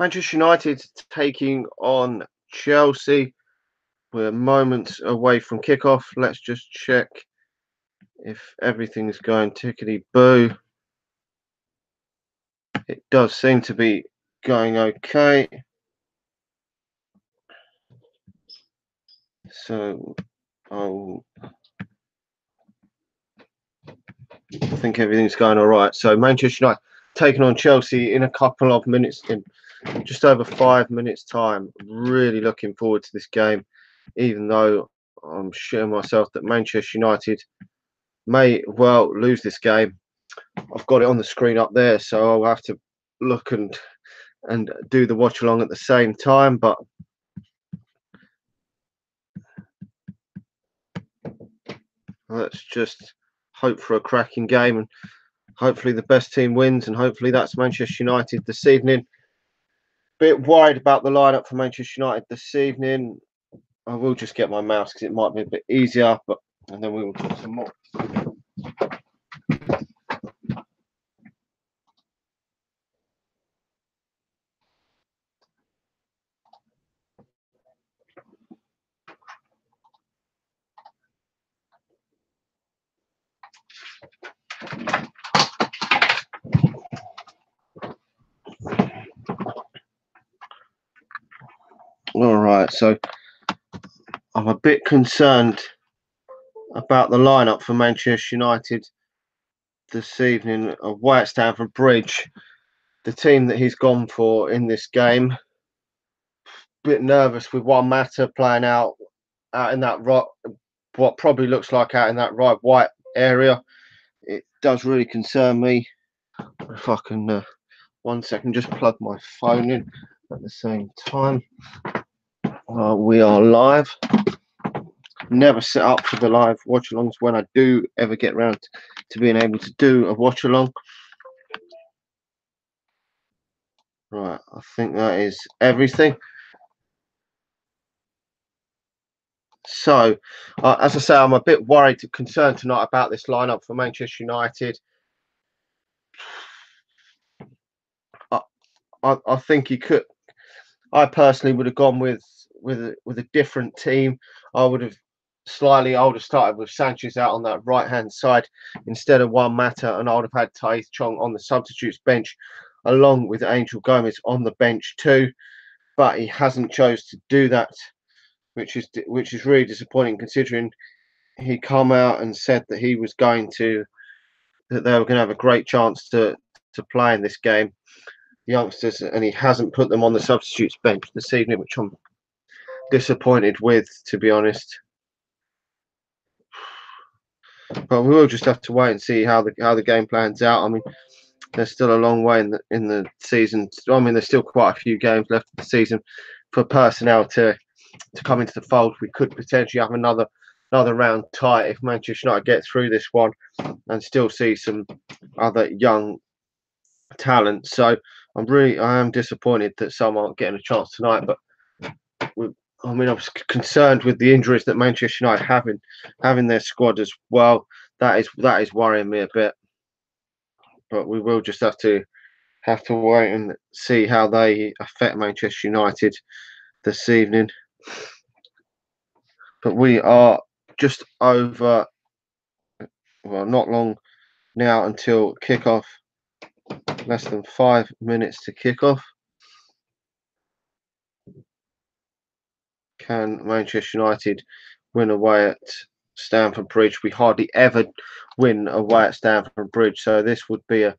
Manchester United taking on Chelsea. We're moments away from kickoff. Let's just check if everything's going tickety-boo. It does seem to be going okay. So I think everything's going all right. So Manchester United taking on Chelsea in a couple of minutes, in just over 5 minutes' time. Really looking forward to this game, even though I'm shitting myself that Manchester United may well lose this game. I've got it on the screen up there, so I'll have to look and do the watch along at the same time. But let's just hope for a cracking game, and hopefully the best team wins, and hopefully that's Manchester United this evening. Bit worried about the lineup for Manchester United this evening. I will just get my mouse because it might be a bit easier, and then we will talk some more. All right, so I'm a bit concerned about the lineup for Manchester United this evening away at Stamford Bridge. The team that he's gone for in this game. Bit nervous with Juan Mata playing out in that right, what probably looks like out in that right white area. It does really concern me. If I can, 1 second, just plug my phone in at the same time. We are live. Never set up for the live watch alongs when I do ever get around to being able to do a watch along. Right, I think that is everything. So, as I say, I'm a bit worried, concerned tonight about this lineup for Manchester United. I think he could. I personally would have gone with a different team. I would have started with Sanchez out on that right hand side instead of Juan Mata, and I would have had Taith Chong on the substitutes bench, along with Angel Gomez on the bench too. But he hasn't chose to do that, which is really disappointing, considering he come out and said that he was going to that they were going to have a great chance to play in this game, youngsters, and he hasn't put them on the substitutes bench this evening, which I'm disappointed with, to be honest. But we will just have to wait and see how the game plans out. I mean, there's still a long way in the season. I mean, there's still quite a few games left of the season for personnel to come into the fold. We could potentially have another round tight if Manchester United get through this one and still see some other young talent. So I am disappointed that some aren't getting a chance tonight. But I mean, I was concerned with the injuries that Manchester United having their squad as well. That is worrying me a bit. But we will just have to wait and see how they affect Manchester United this evening. But we are just over, well, not long now until kickoff. Less than 5 minutes to kick off. Can Manchester United win away at Stamford Bridge? We hardly ever win away at Stamford Bridge, so this would be a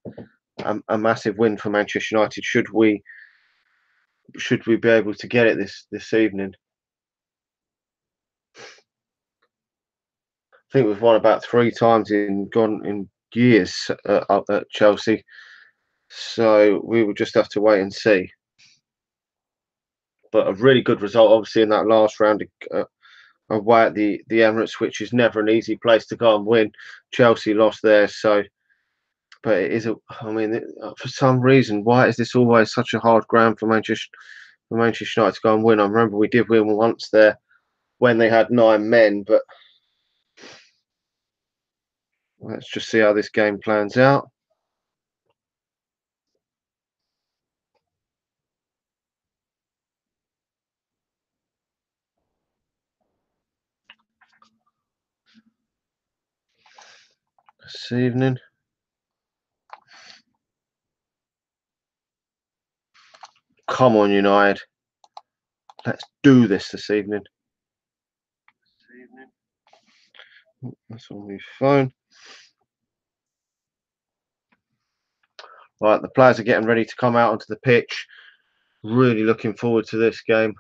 massive win for Manchester United. Should we be able to get it this evening? I think we've won about 3 times in years up at Chelsea, so we will just have to wait and see. But a really good result, obviously, in that last round away at the Emirates, which is never an easy place to go and win. Chelsea lost there, so. But it is. I mean, for some reason, why is this always such a hard ground for Manchester United to go and win? I remember we did win once there when they had 9 men, but let's just see how this game plans out. this evening. Come on, United. Let's do this evening. That's on my phone. Right, the players are getting ready to come out onto the pitch. Really looking forward to this game.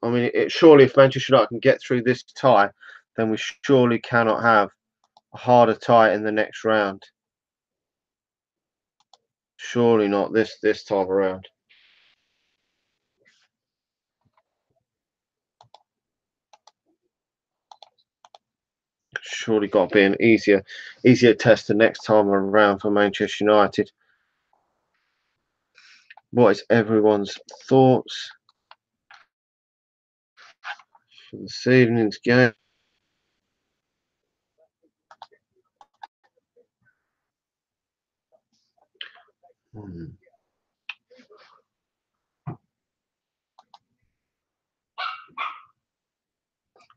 I mean, surely if Manchester United can get through this tie, then we surely cannot have a harder tie in the next round. Surely not this time around. Surely got to be an easier test the next time around for Manchester United. What is everyone's thoughts for this evening's game?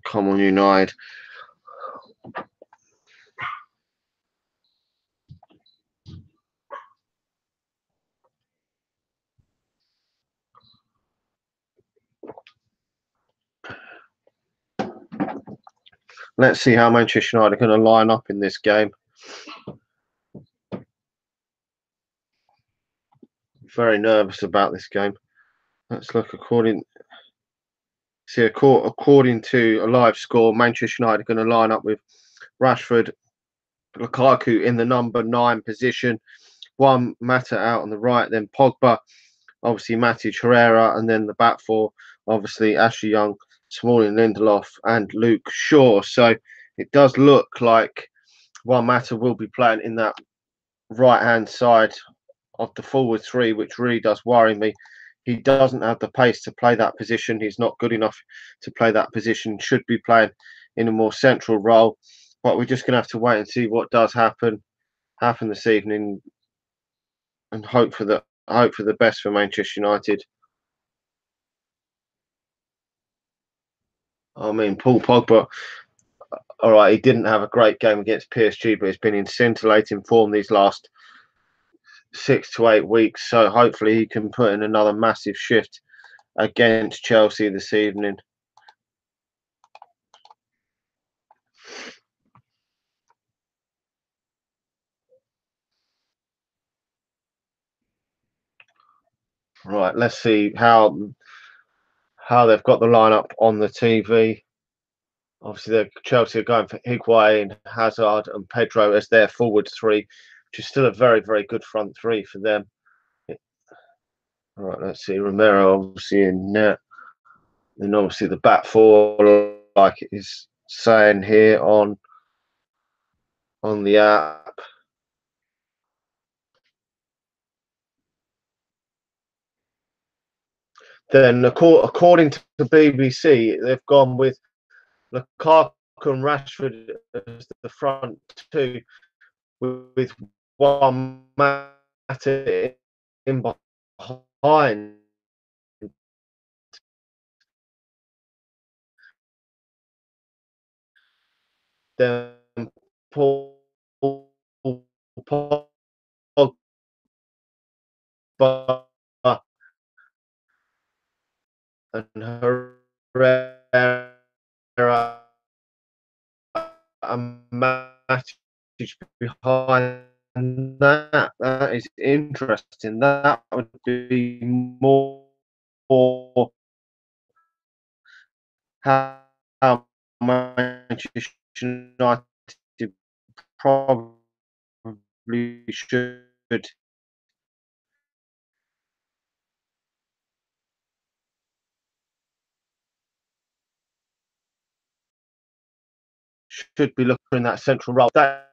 Come on, United. Let's see how Manchester United are going to line up in this game. Very nervous about this game. Let's look according to a live score. Manchester United are going to line up with Rashford, Lukaku in the number 9 position. One Mata out on the right, then Pogba, obviously Matic, Herrera, and then the back four, obviously Ashley Young, Smalling, Lindelof, and Luke Shaw. So it does look like Juan Mata will be playing in that right-hand side of the forward three, which really does worry me. He doesn't have the pace to play that position. He's not good enough to play that position. Should be playing in a more central role. But we're just going to have to wait and see what does happen this evening, and hope for the best for Manchester United. I mean, Paul Pogba, all right, he didn't have a great game against PSG, but he's been in scintillating form these last 6 to 8 weeks. So hopefully he can put in another massive shift against Chelsea this evening. Right, let's see how they've got the lineup on the TV. Obviously, Chelsea are going for Higuain, Hazard, and Pedro as their forward three, which is still a very, very good front three for them. All right, let's see. Romero obviously in net. Then obviously the back four, like it is saying here on the app. Then according to the BBC, they've gone with Lukaku and Rashford as the front two, with one Mata in behind. Then Paul Pogba and Herrera and Matic behind that. That is interesting. That would be more how Manchester United probably should be looking in that central role. That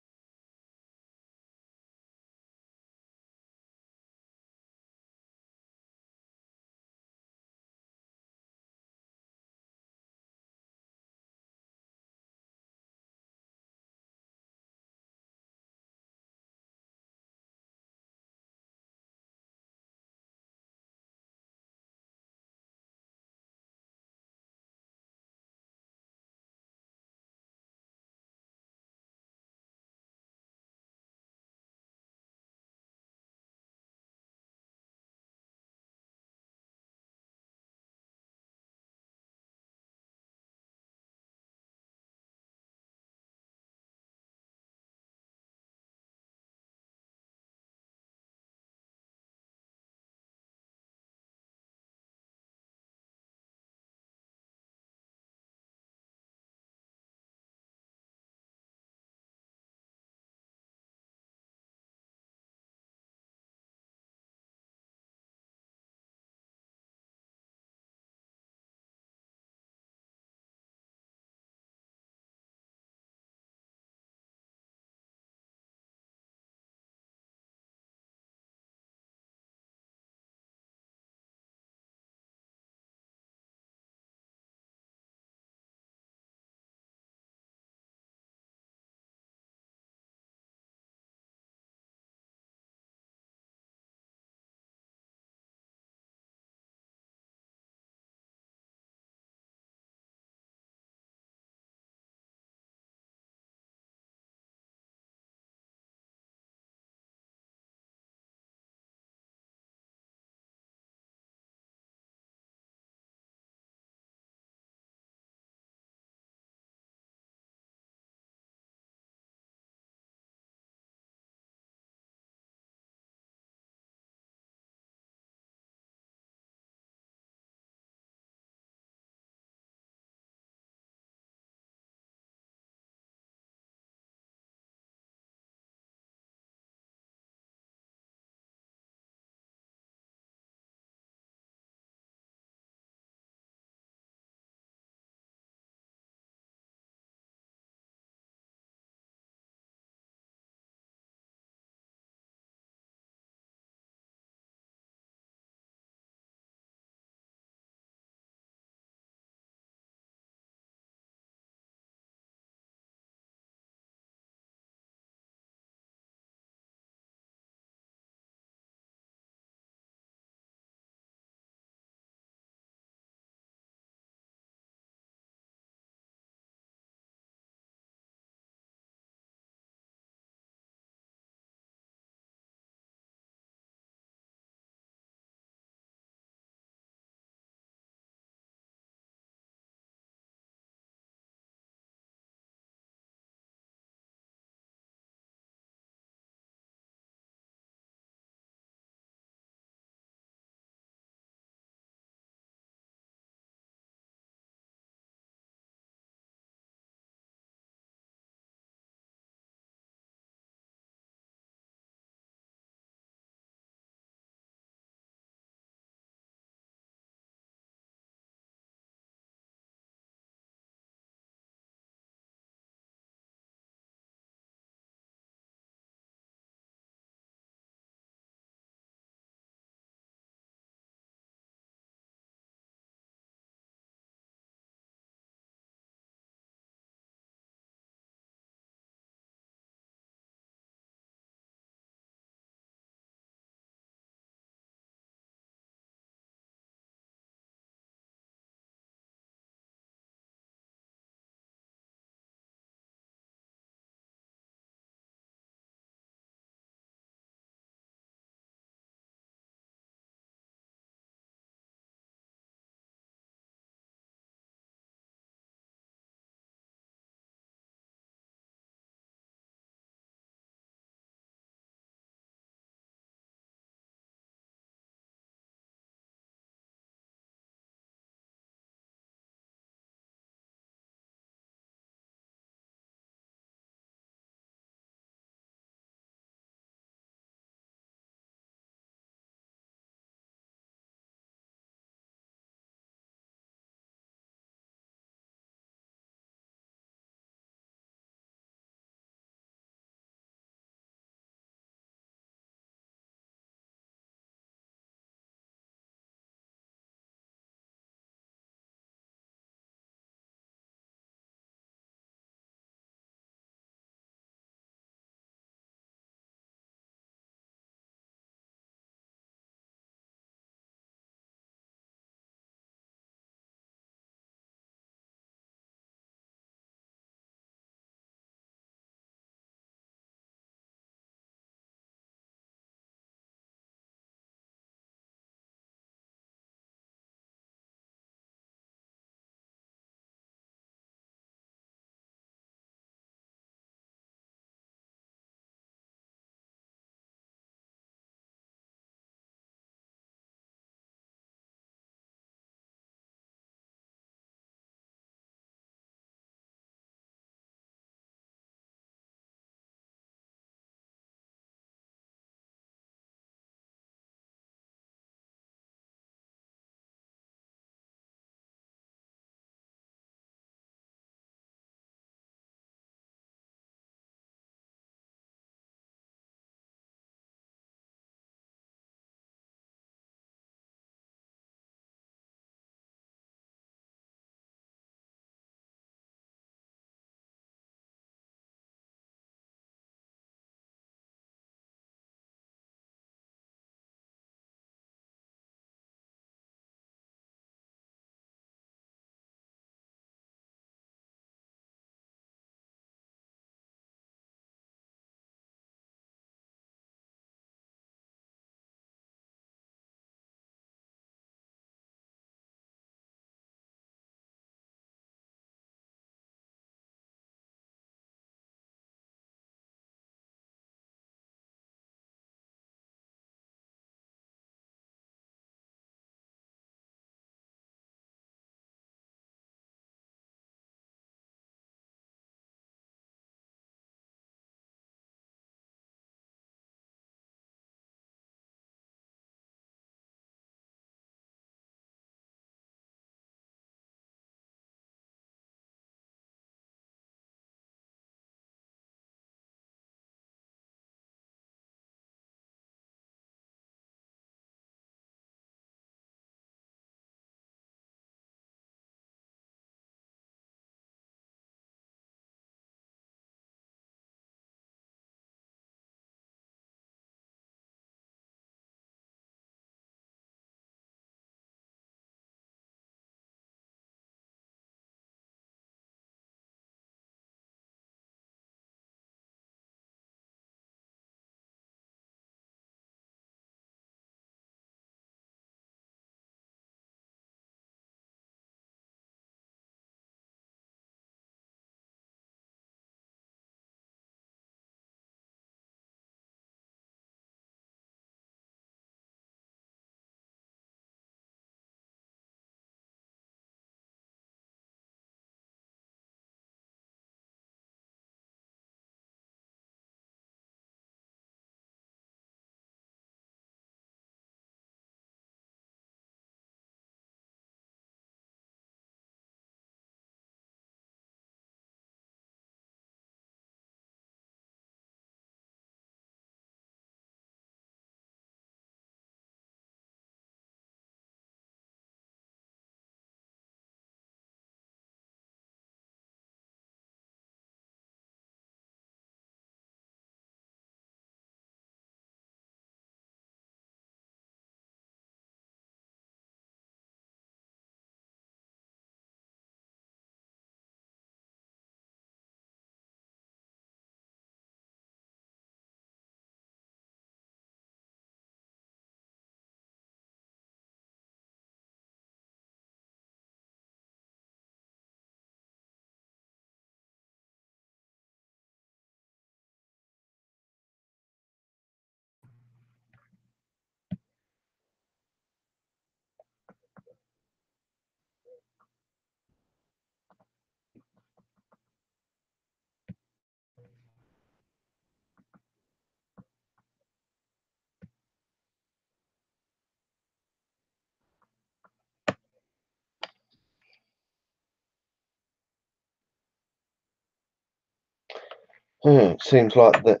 It seems like that.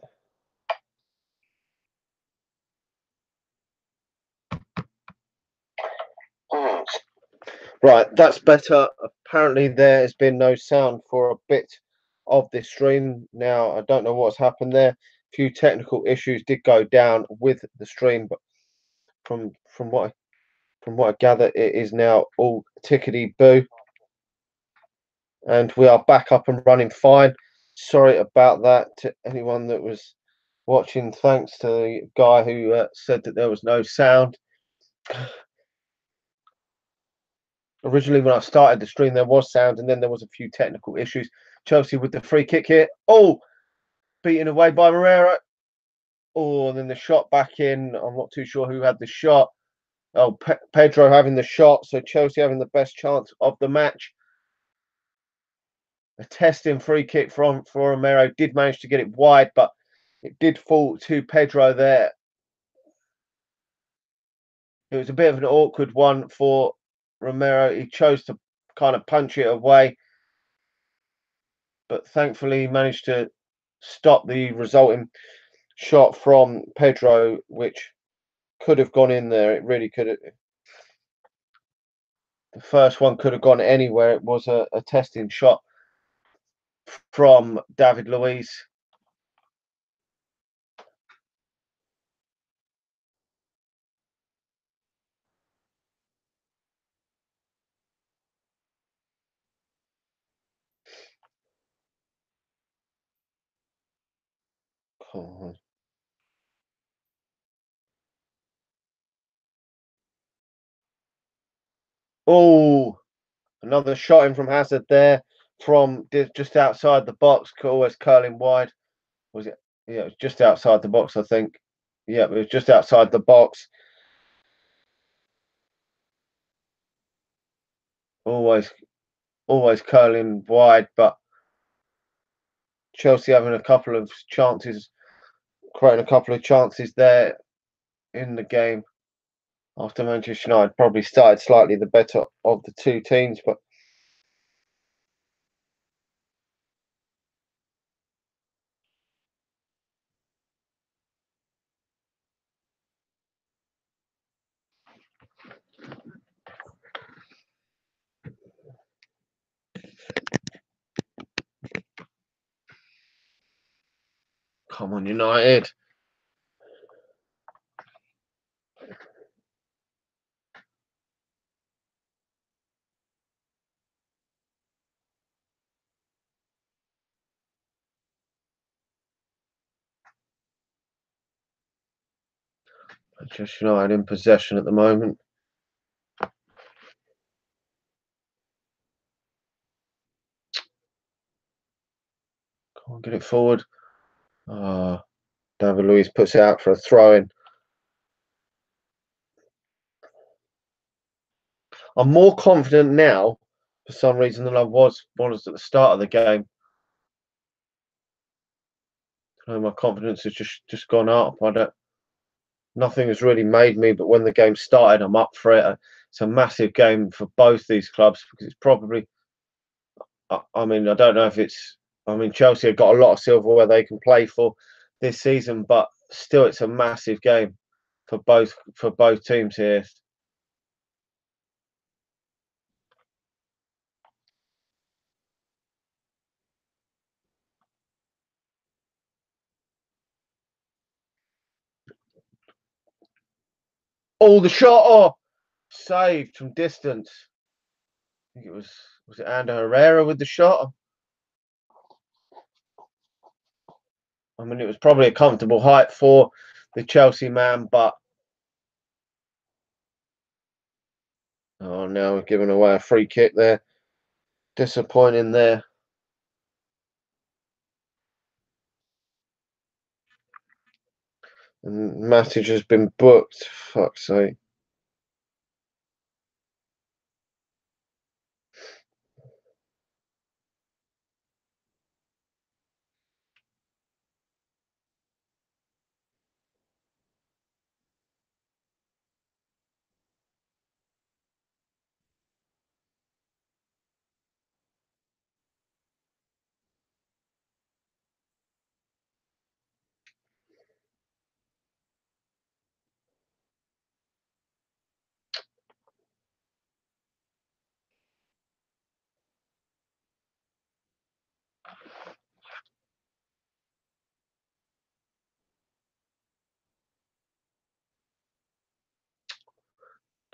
Right, that's better. Apparently, there has been no sound for a bit of this stream. Now, I don't know what's happened there. A few technical issues did go down with the stream, but from what I gather, it is now all tickety boo, and we are back up and running fine. Sorry about that to anyone that was watching. Thanks to the guy who said that there was no sound. Originally, when I started the stream, there was sound, and then there was a few technical issues. Chelsea with the free kick here. Oh, beaten away by Moreira. Oh, and then the shot back in. I'm not too sure who had the shot. Oh, Pedro having the shot. So Chelsea having the best chance of the match. A testing free kick for Romero. Did manage to get it wide, but it did fall to Pedro there. It was a bit of an awkward one for Romero. He chose to kind of punch it away, but thankfully he managed to stop the resulting shot from Pedro, which could have gone in there. It really could have. The first one could have gone anywhere. It was a testing shot from David Luiz. Oh, another shot in from Hazard there from just outside the box, always curling wide. Was it? Yeah, it was just outside the box, I think. Yeah, it was just outside the box. Always, always curling wide, but Chelsea having a couple of chances, creating a couple of chances there in the game. After Manchester United probably started slightly the better of the two teams, but come on, United. Manchester United in possession at the moment. Can't get it forward. David Luiz puts it out for a throw in. I'm more confident now for some reason than I was at the start of the game. My confidence has just gone up. Nothing has really made me, but when the game started, I'm up for it. It's a massive game for both these clubs because it's probably. I mean, I don't know if it's. I mean, Chelsea have got a lot of silverware they can play for this season, but still, it's a massive game for both teams here. Oh, the shot! Oh, saved from distance. I think it was it Ander Herrera with the shot? I mean, it was probably a comfortable height for the Chelsea man, but oh, now we're giving away a free kick there. Disappointing there. And Matic has been booked. Fuck's sake.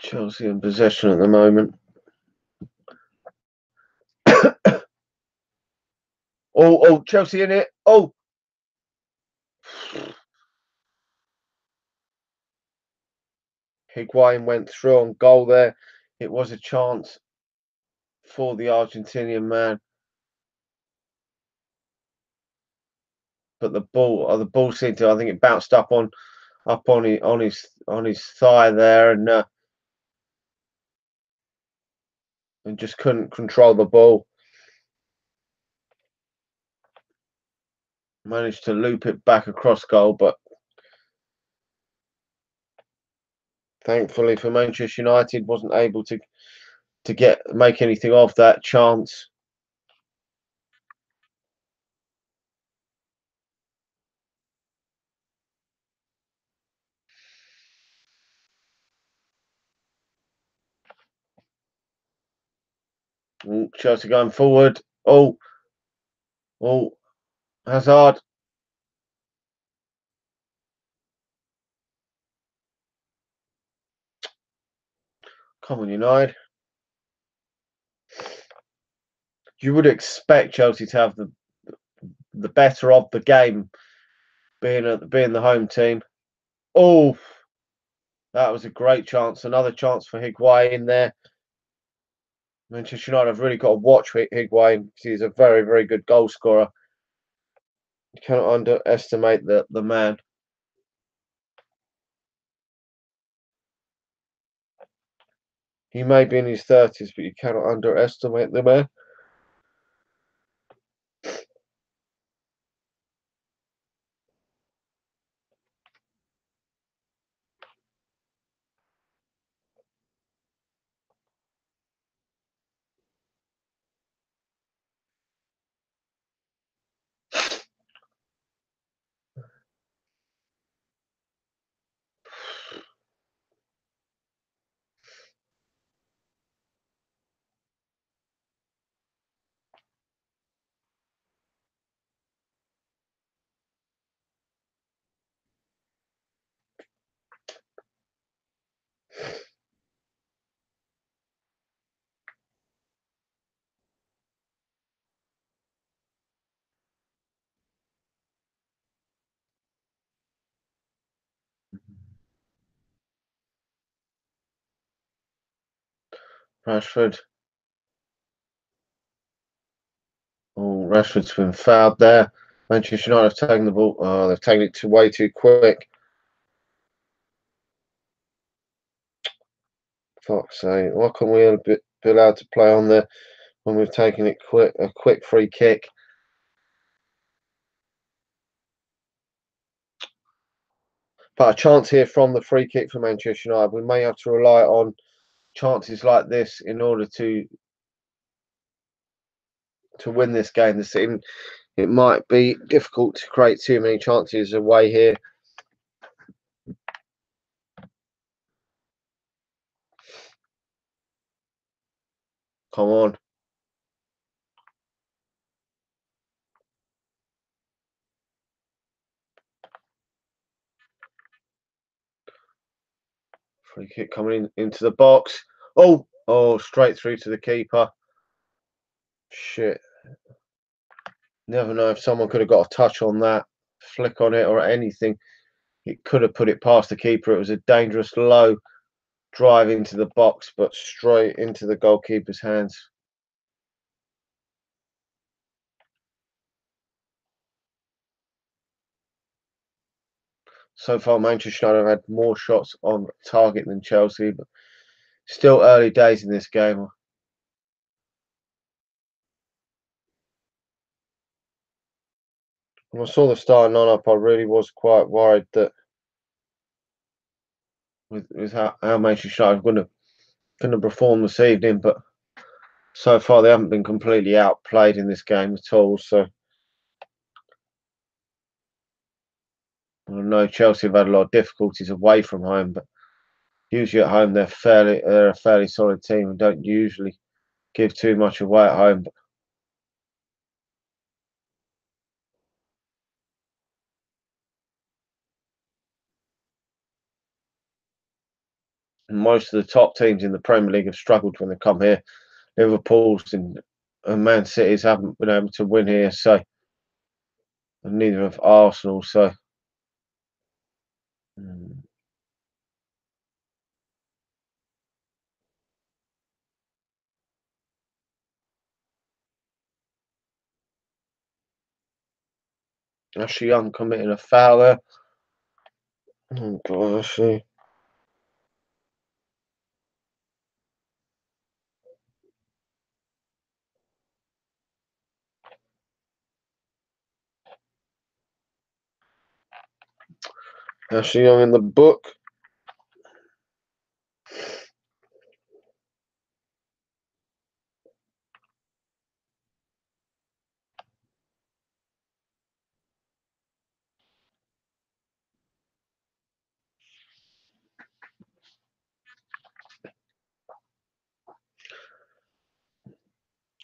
Chelsea in possession at the moment. Oh, Chelsea in it. Oh, Higuain went through on goal there. It was a chance for the Argentinian man, but the ball seemed to. I think it bounced up on his thigh there, and just couldn't control the ball. Managed to loop it back across goal, but thankfully for Manchester United, wasn't able to make anything of that chance. Chelsea going forward. Oh, Hazard. Come on, United. You would expect Chelsea to have the better of the game, being the home team. Oh, that was a great chance. Another chance for Higuain in there. Manchester United have really got to watch Higuain because he's a very, very good goal scorer. You cannot underestimate the man. He may be in his 30s, but you cannot underestimate the man. Rashford. Oh, Rashford's been fouled there. Manchester United have taken the ball. Oh, they've taken it way too quick. Fuck's sake. Why can't we be allowed to play on there when we've taken it a quick free kick? But a chance here from the free kick for Manchester United. We may have to rely on chances like this in order to win this game. It might be difficult to create too many chances away here. Come on. Free kick coming into the box. Oh, straight through to the keeper. Shit. Never know if someone could have got a touch on that, flick on it or anything. It could have put it past the keeper. It was a dangerous low drive into the box, but straight into the goalkeeper's hands. So far, Manchester United have had more shots on target than Chelsea, but still early days in this game. When I saw the starting lineup, I really was quite worried that with how Manchester United going to perform this evening, but so far they haven't been completely outplayed in this game at all. So I know Chelsea have had a lot of difficulties away from home, but usually at home they're a fairly solid team and don't usually give too much away at home. But Most of the top teams in the Premier League have struggled when they come here. Liverpool's and Man City's haven't been able to win here, so and neither have Arsenal. So mm, Ashley Young committing a foul there. Oh God, Ashley Young in the book.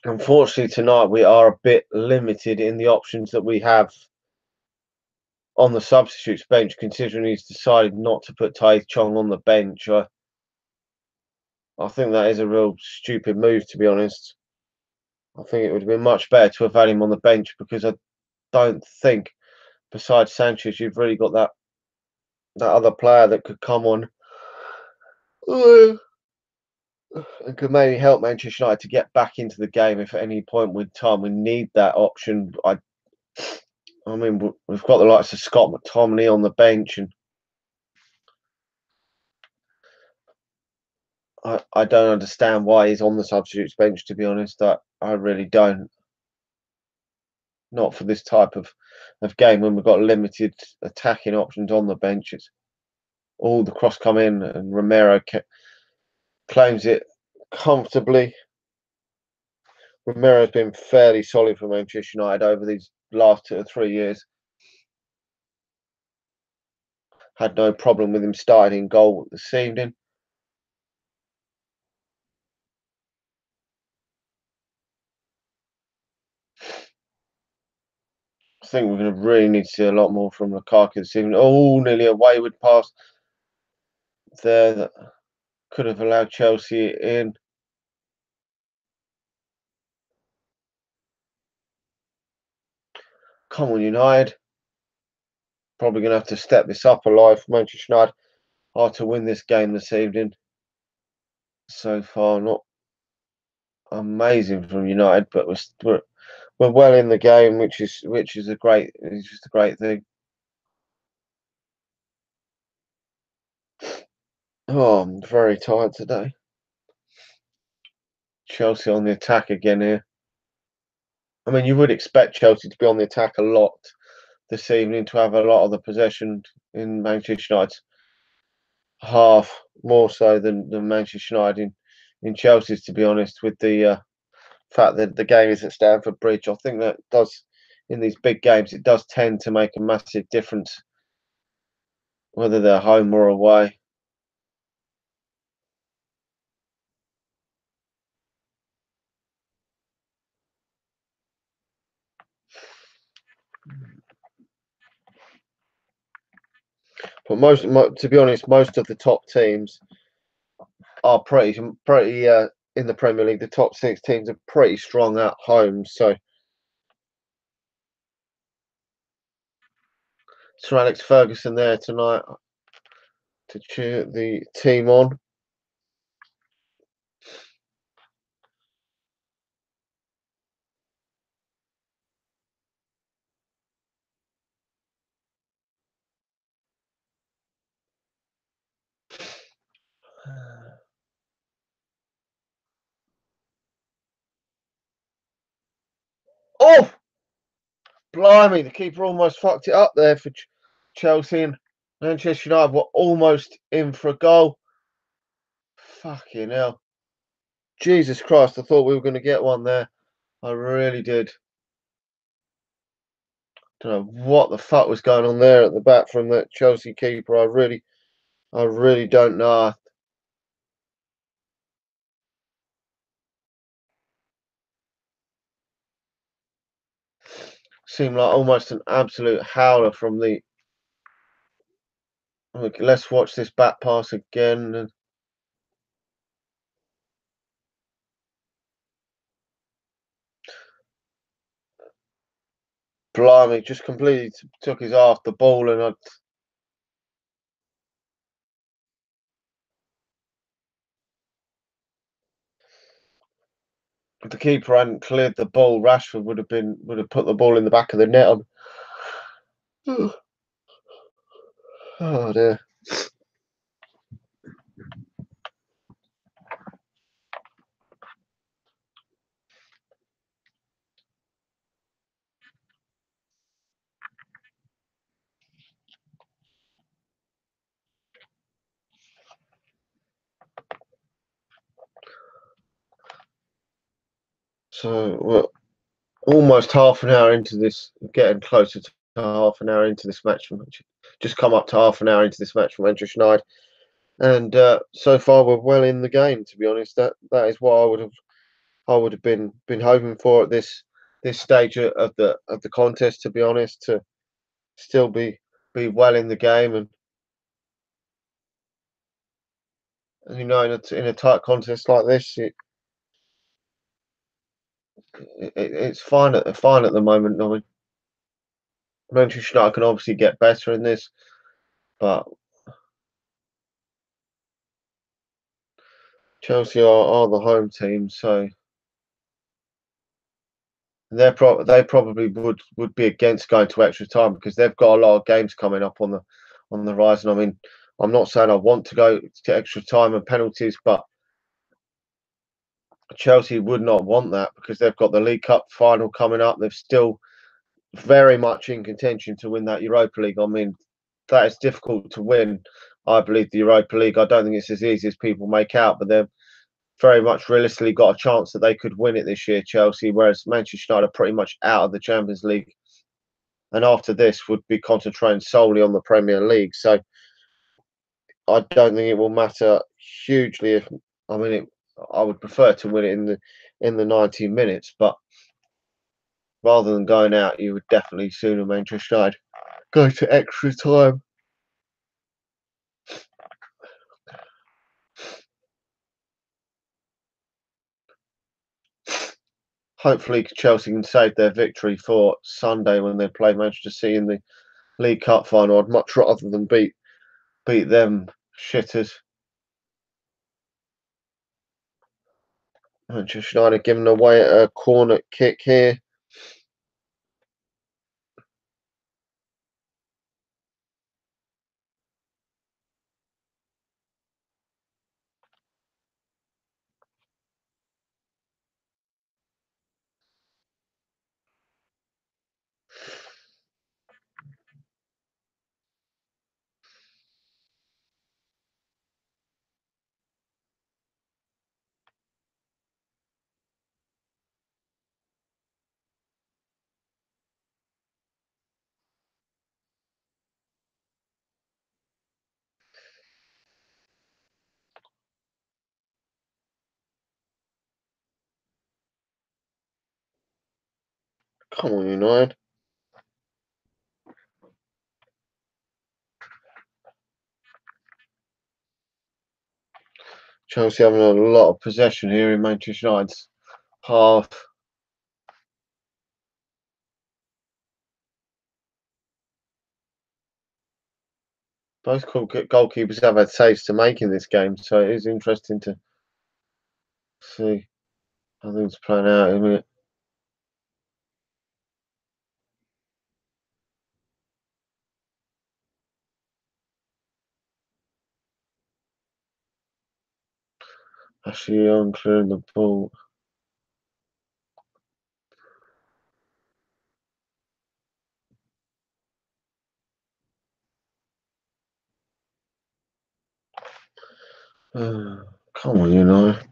Unfortunately, tonight we are a bit limited in the options that we have on the substitutes bench, considering he's decided not to put Tai Chong on the bench. I think that is a real stupid move, to be honest. I think it would have been much better to have had him on the bench because I don't think, besides Sanchez, you've really got that other player that could come on and could maybe help Manchester United to get back into the game if at any point with time we need that option. I mean, we've got the likes of Scott McTominay on the bench, and I don't understand why he's on the substitutes bench, to be honest. I really don't. Not for this type of game when we've got limited attacking options on the bench. It's all the cross come in, and Romero claims it comfortably. Romero's been fairly solid for Manchester United over these last 2 or 3 years. Had no problem with him starting in goal this evening. I think we're going to really need to see a lot more from Lukaku this evening. Oh, nearly a wayward pass there that could have allowed Chelsea in. Come on, United. Probably going to have to step this up a lot for Manchester United are to win this game this evening. So far, not amazing from United, but we're well in the game, which is just a great thing. Oh, I'm very tired today. Chelsea on the attack again here. I mean, you would expect Chelsea to be on the attack a lot this evening, to have a lot of the possession in Manchester United's half, more so than Manchester United in Chelsea's, to be honest, with the fact that the game is at Stamford Bridge. I think that does, in these big games, it does tend to make a massive difference whether they're home or away. But to be honest, most of the top teams are pretty in the Premier League. The top 6 teams are pretty strong at home. So Sir Alex Ferguson there tonight to cheer the team on. Oh, blimey! The keeper almost fucked it up there for Chelsea, and Manchester United were almost in for a goal. Fucking hell! Jesus Christ! I thought we were going to get one there. I really did. Don't know what the fuck was going on there at the back from that Chelsea keeper. I really don't know. Seemed like almost an absolute howler from the. Okay, let's watch this back pass again. blimey, just completely took his eye off the ball, and if the keeper hadn't cleared the ball, Rashford would have put the ball in the back of the net. Oh dear. So we're almost half an hour into this, getting closer to half an hour into this match. Just come up to half an hour into this match from Manchester United, and so far we're well in the game. To be honest, that is what I would have been hoping for at this stage of the contest. To be honest, to still be well in the game, and you know, in a tight contest like this, it's fine at the moment. I mean, Manchester United can obviously get better in this, but Chelsea are the home team, so they probably would be against going to extra time because they've got a lot of games coming up on the horizon. I mean, I'm not saying I want to go to extra time and penalties, but Chelsea would not want that because they've got the League Cup final coming up. They're still very much in contention to win that Europa League. I mean, that is difficult to win. I believe the Europa League. I don't think it's as easy as people make out, but they've very much realistically got a chance that they could win it this year, Chelsea. Whereas Manchester United are pretty much out of the Champions League, and after this would be concentrating solely on the Premier League. So I don't think it will matter hugely. If I mean, I would prefer to win it in the 90 minutes, but rather than going out, you would definitely sooner Manchester United go to extra time. Hopefully, Chelsea can save their victory for Sunday when they play Manchester City in the League Cup final. I'd much rather than beat them shitters. Manchester United giving away a corner kick here. Come on, United. Chelsea having a lot of possession here in Manchester United's half. Both goalkeepers have had saves to make in this game, so it is interesting to see how things plan out in a minute. Ashley Young clearing the ball. Come on, United.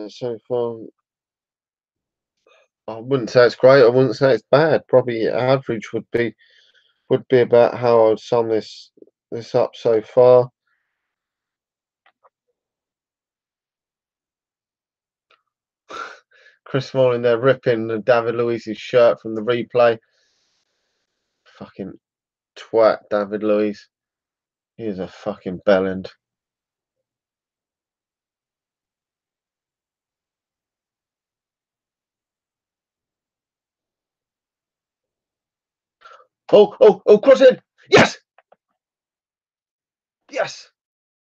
So far, I wouldn't say it's great. I wouldn't say it's bad. Probably average would be about how I'd sum this up so far. Chris Smalling there ripping David Luiz's shirt from the replay. Fucking twat, David Luiz. He is a fucking bellend. Oh, cross in! Yes! Yes!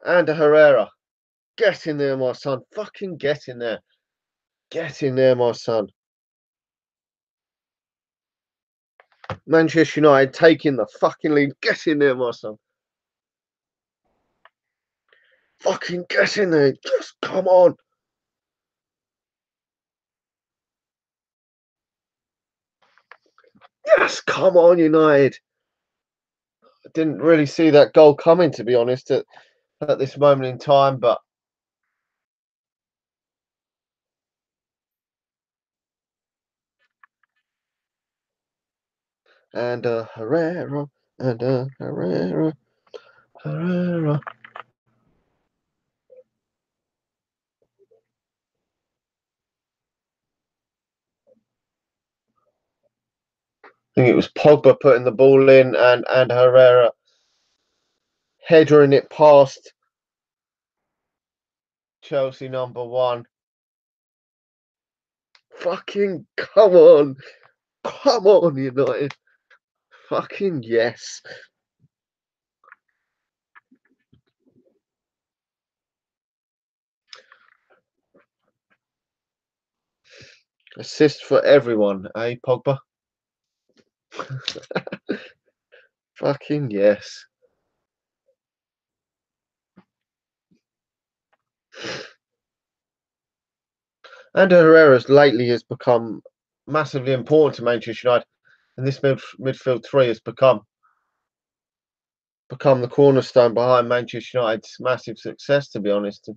And Herrera. Get in there, my son. Fucking get in there. Get in there, my son. Manchester United taking the fucking lead. Get in there, my son. Fucking get in there. Just come on. Yes, come on, United. I didn't really see that goal coming, to be honest, at this moment in time, but and Herrera and Herrera. I think it was Pogba putting the ball in and Herrera headering it past Chelsea #1. Fucking come on. Come on, United. Fucking yes. Assist for everyone, eh, Pogba? Fucking yes. And Herrera's lately has become massively important to Manchester United, and this midfield three has become the cornerstone behind Manchester United's massive success, to be honest. And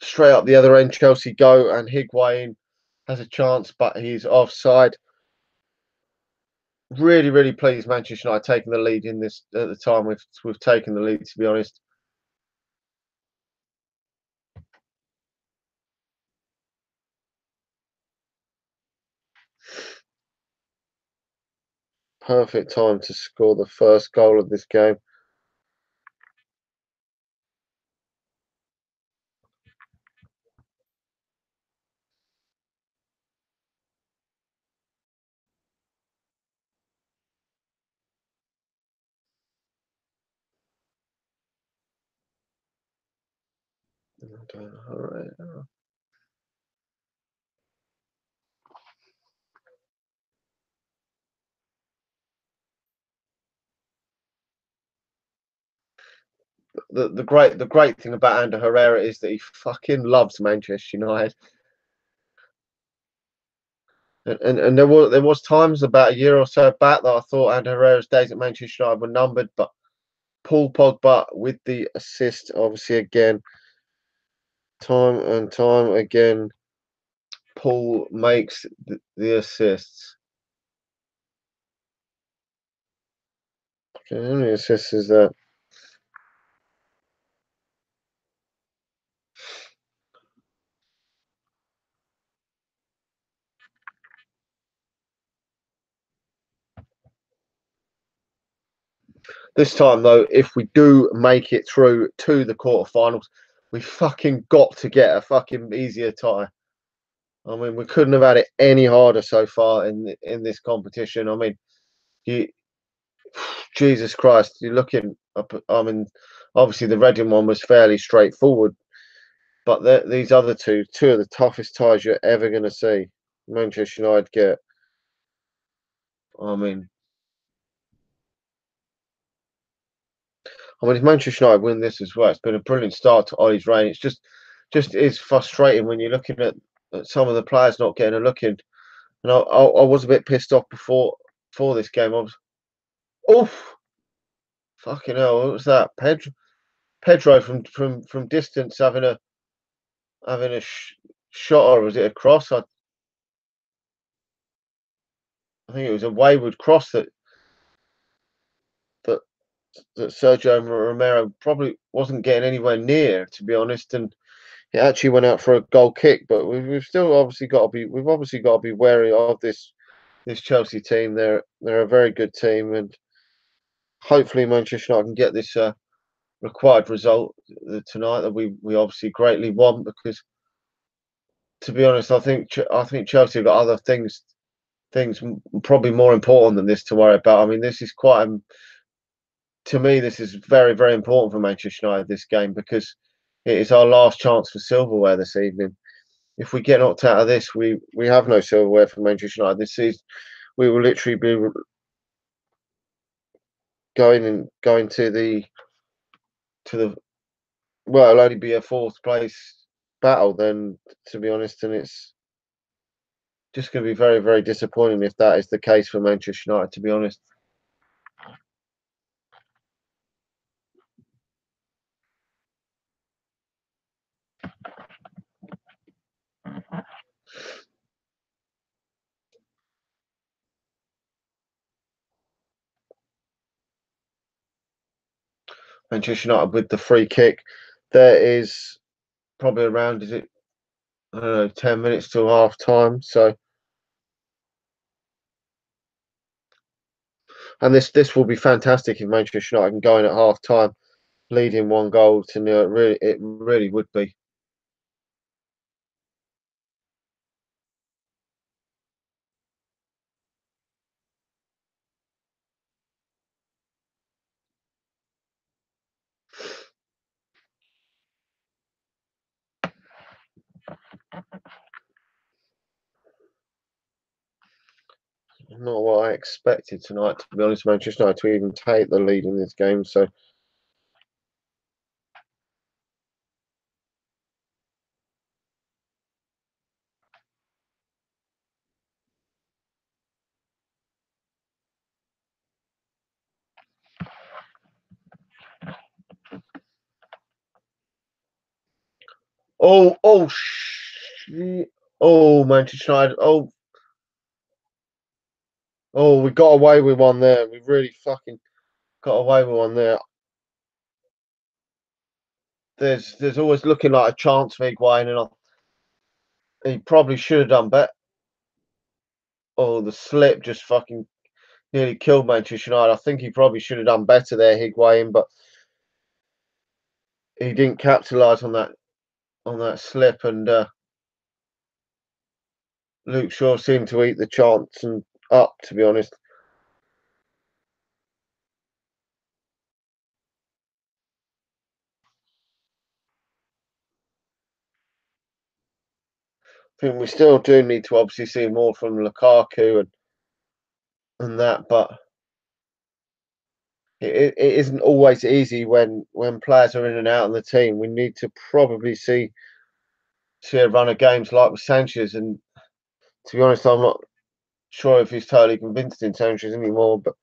straight up the other end, Chelsea go, and Higuain has a chance, but he's offside. Really, really pleased Manchester United taking the lead in this at the time we've taken the lead, to be honest. Perfect time to score the first goal of this game. The great thing about Ander Herrera is that he fucking loves Manchester United. And there was times about a year or so back that I thought Ander Herrera's days at Manchester United were numbered, but Paul Pogba with the assist, obviously again, time and time again, Paul makes the assists. Okay, how many assists is that? This time, though, if we do make it through to the quarterfinals, we fucking got to get a fucking easier tie. I mean, we couldn't have had it any harder so far in this competition. I mean, you, Jesus Christ, you're looking up. I mean, obviously the Reading one was fairly straightforward, but these other two of the toughest ties you're ever going to see. Manchester United get. I mean, if Manchester United win this as well, it's been a brilliant start to Ollie's reign. It's just is frustrating when you're looking at some of the players not getting a look in. And I was a bit pissed off before this game. I was, oof, fucking hell, what was that? Pedro from distance having a shot, or was it a cross? I think it was a wayward cross that Sergio Romero probably wasn't getting anywhere near, to be honest. And it actually went out for a goal kick. But we've still obviously got to be wary of this Chelsea team. They're a very good team, and hopefully Manchester United can get this required result tonight that we obviously greatly want. Because to be honest, I think Chelsea have got other things probably more important than this to worry about. I mean, this is quite to me, this is very, very important for Manchester United, this game, because it is our last chance for silverware this evening. If we get knocked out of this, we have no silverware for Manchester United this season. We will literally be going to the well, it'll only be a fourth place battle then, to be honest, and it's just going to be very, very disappointing if that is the case for Manchester United, to be honest. Manchester United with the free kick. There is probably around, is it, I don't know, 10 minutes till half time. So, and this will be fantastic if Manchester United can go in at half time, leading 1 goal to nil. It really would be. Not what I expected tonight, to be honest. Manchester United to even take the lead in this game. So, oh, oh, Manchester United. Oh, we got away with one there. We really fucking got away with one there. There's always looking like a chance for Higuain, and he probably should have done better. Oh, the slip just fucking nearly killed Manchester United. I think he probably should have done better there, Higuain, but he didn't capitalise on that slip, and Luke Shaw seemed to eat the chance and up. To be honest, I think we still do need to obviously see more from Lukaku and that, but it isn't always easy when players are in and out of the team. We need to probably see a run of games like with Sanchez, and to be honest, I'm not sure if he's totally convinced in Sanchez anymore, but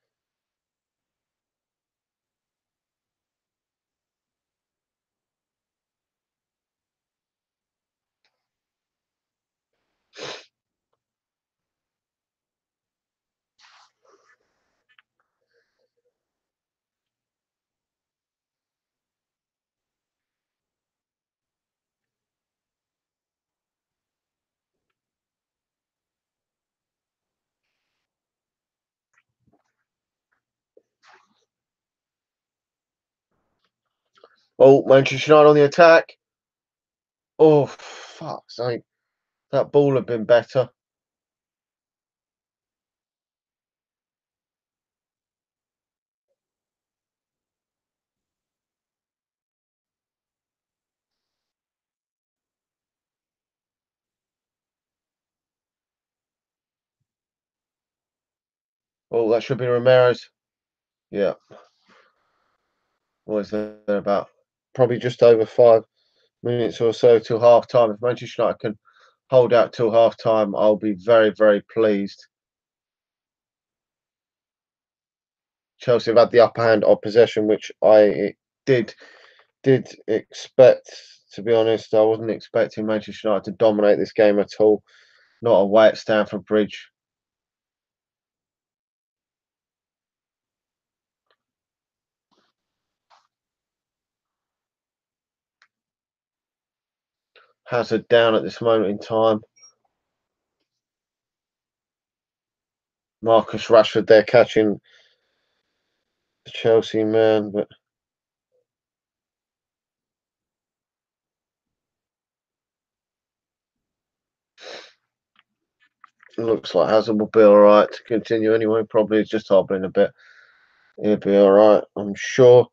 oh, Manchester United on the attack. Oh, fuck's sake. That ball had been better. Oh, that should be Ramirez. Yeah. What is there about? Probably just over 5 minutes or so till half time. If Manchester United can hold out till half time, I'll be very, very pleased. Chelsea have had the upper hand of possession, which I did expect. To be honest, I wasn't expecting Manchester United to dominate this game at all. Not away at Stamford Bridge. Hazard down at this moment in time. Marcus Rashford there catching the Chelsea man, but it looks like Hazard will be all right to continue anyway. Probably it's just hobbling a bit. He'll be all right, I'm sure.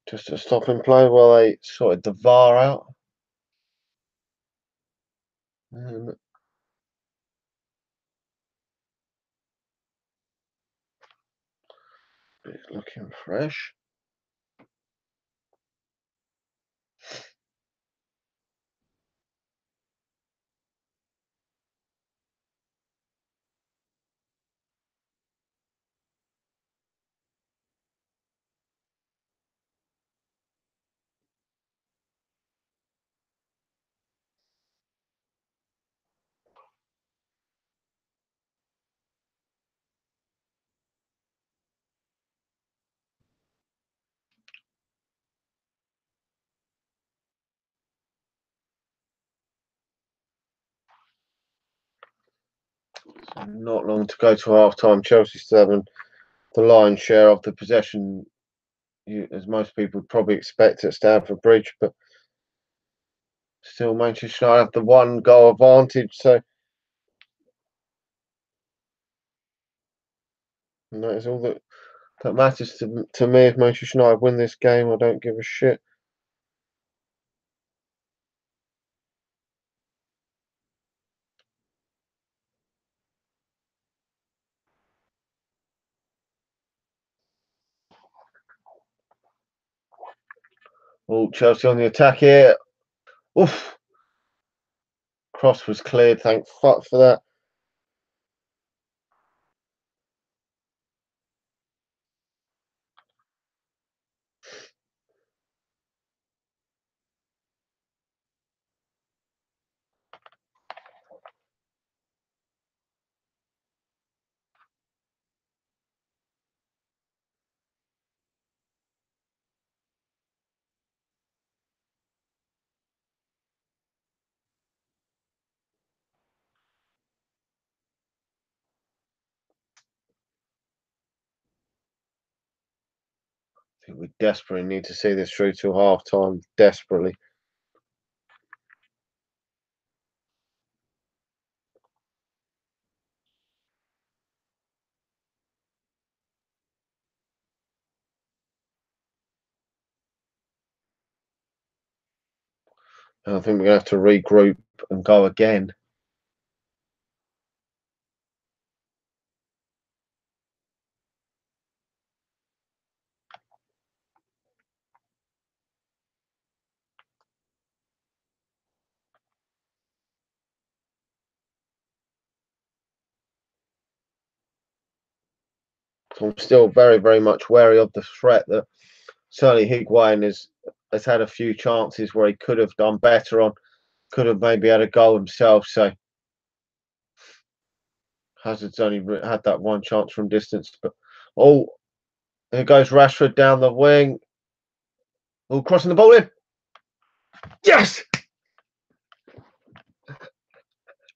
Just a stop and play while they sorted the VAR out. It's looking fresh. Not long to go to half time. Chelsea still having the lion's share of the possession, as most people would probably expect at Stamford Bridge, but still Manchester United have the one goal advantage. So that is all that matters to me. If Manchester United win this game, I don't give a shit. Oh, Chelsea on the attack here. Oof. Cross was cleared. Thank fuck for that. I think we desperately need to see this through to half time. Desperately. I think we're going to have to regroup and go again. So I'm still very, very much wary of the threat that certainly Higuain has had a few chances where he could have done better on, could have maybe had a goal himself. So Hazard's only had that one chance from distance. But oh, here goes Rashford down the wing. Oh, crossing the ball in. Yes!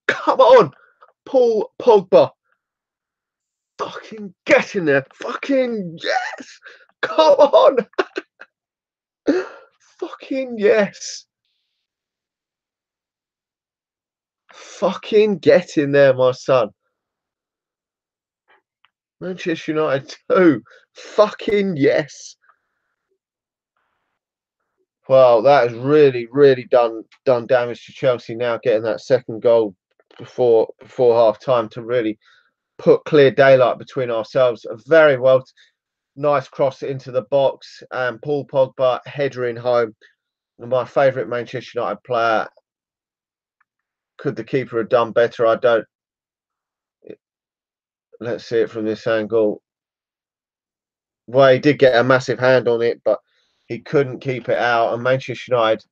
Come on, Paul Pogba. Fucking get in there. Fucking yes. Come on. Fucking yes. Fucking get in there, my son. Manchester United 2. Fucking yes. Well, that has really, really done damage to Chelsea now, getting that second goal before half time to really put clear daylight between ourselves. A very well nice cross into the box, and Paul Pogba headering home. My favourite Manchester United player Could the keeper have done better? I don't. Let's see it from this angle. Well, he did get a massive hand on it, but he couldn't keep it out. And Manchester United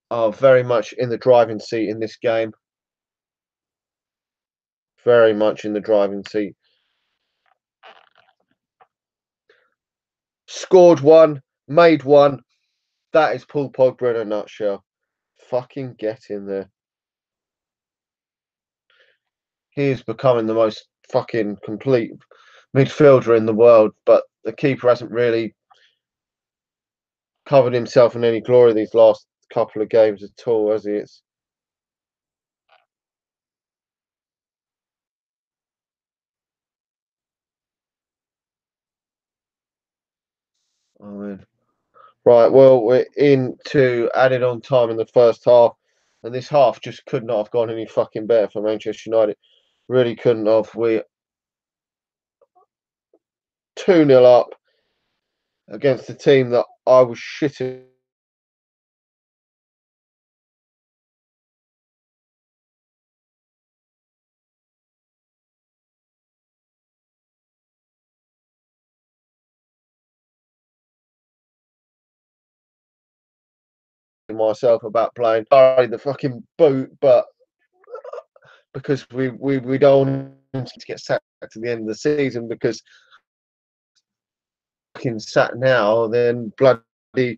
are very much in the driving seat in this game. Very much in the driving seat. Scored one, made one. That is Paul Pogba in a nutshell. Fucking get in there. He is becoming the most fucking complete midfielder in the world, but the keeper hasn't really covered himself in any glory these last couple of games at all, has he? It's I mean, right. Well, we're into added on time in the first half, and this half just could not have gone any fucking better for Manchester United. Really couldn't have. We 2-0 up against a team that I was shitting myself about playing. Sorry, the fucking boot, but because we don't want him to get sacked at the end of the season because fucking sacked now, then bloody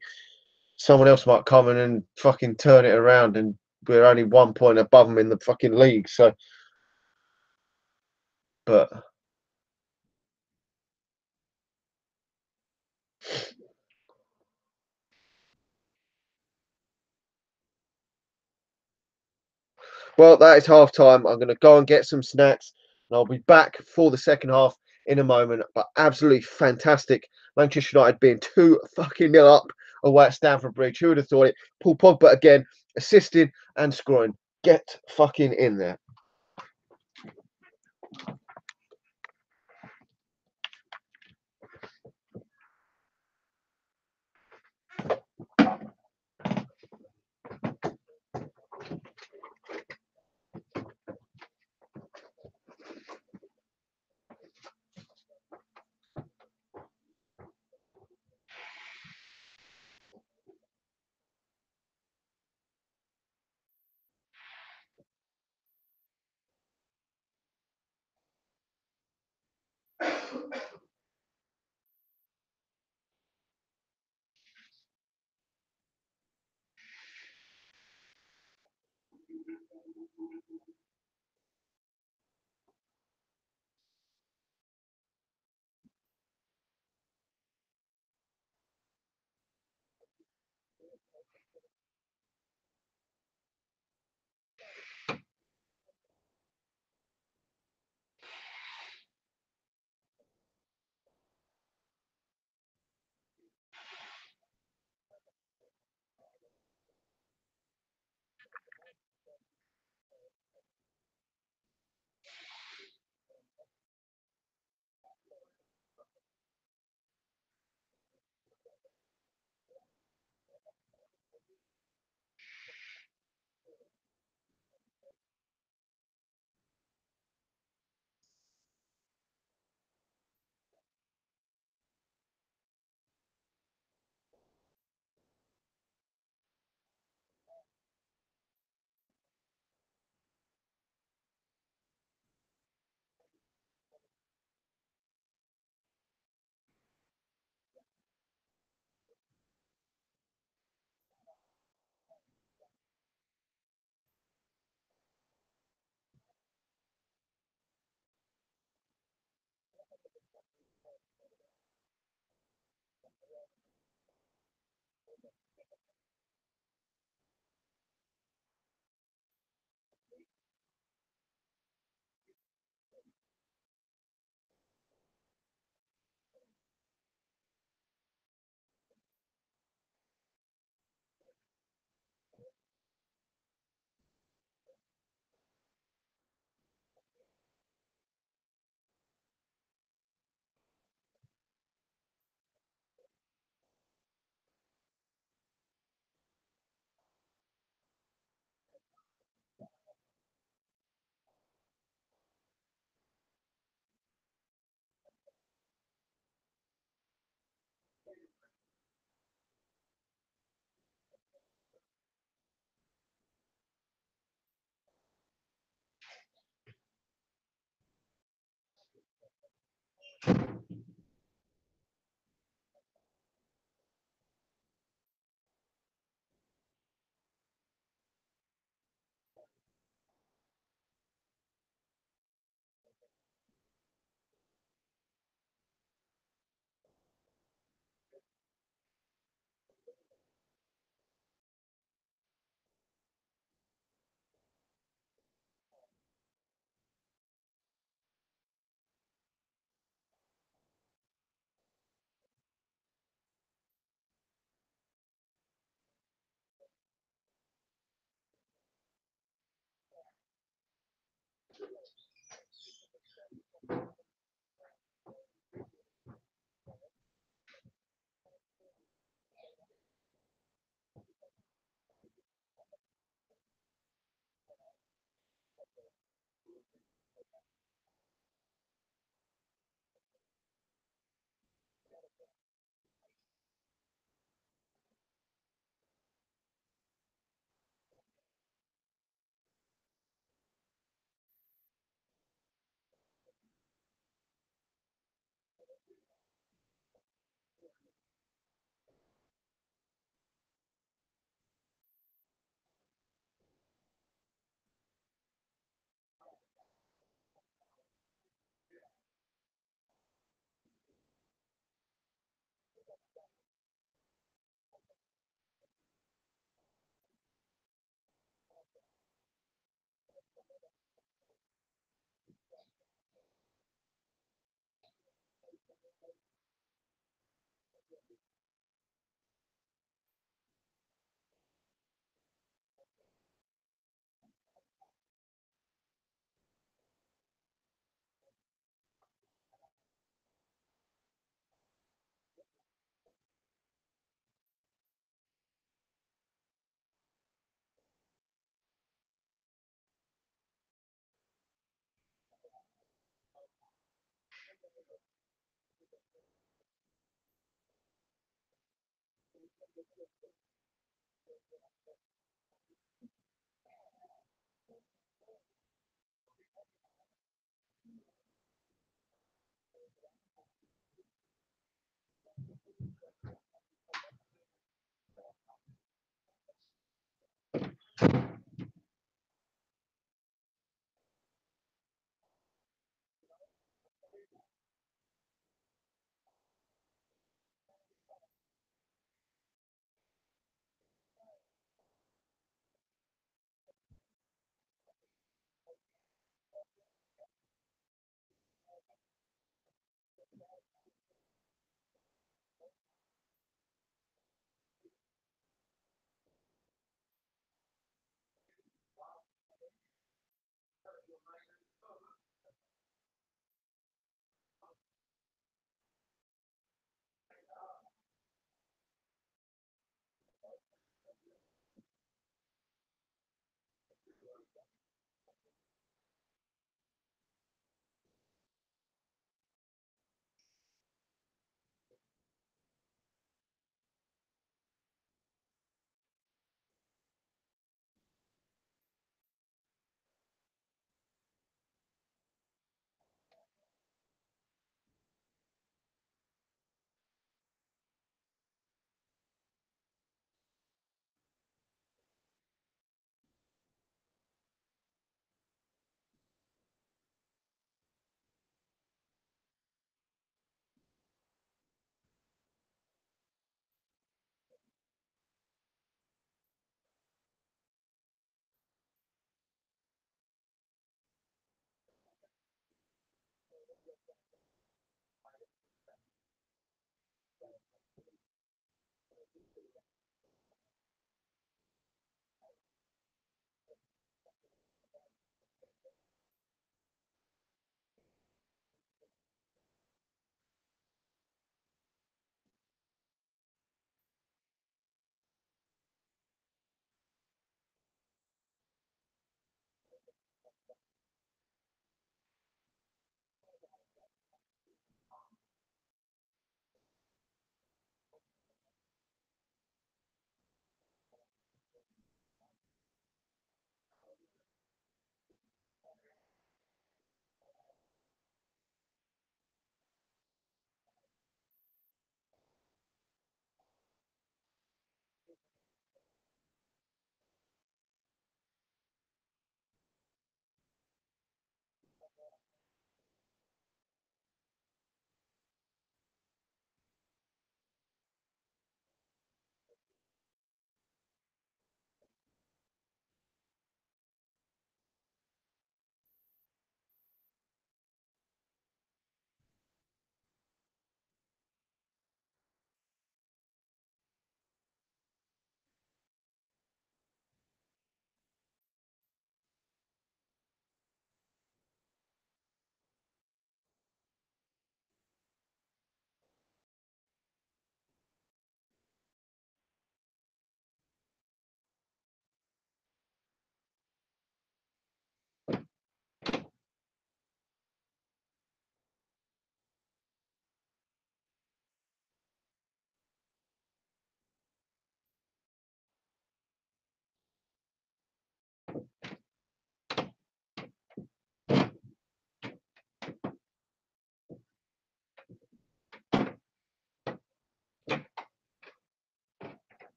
someone else might come in and fucking turn it around, and we're only 1 point above them in the fucking league. So, but well, that is half time. I'm going to go and get some snacks, and I'll be back for the second half in a moment. But absolutely fantastic. Manchester United being 2-0 up away at Stamford Bridge. Who would have thought it? Paul Pogba again, assisting and scoring. Get fucking in there.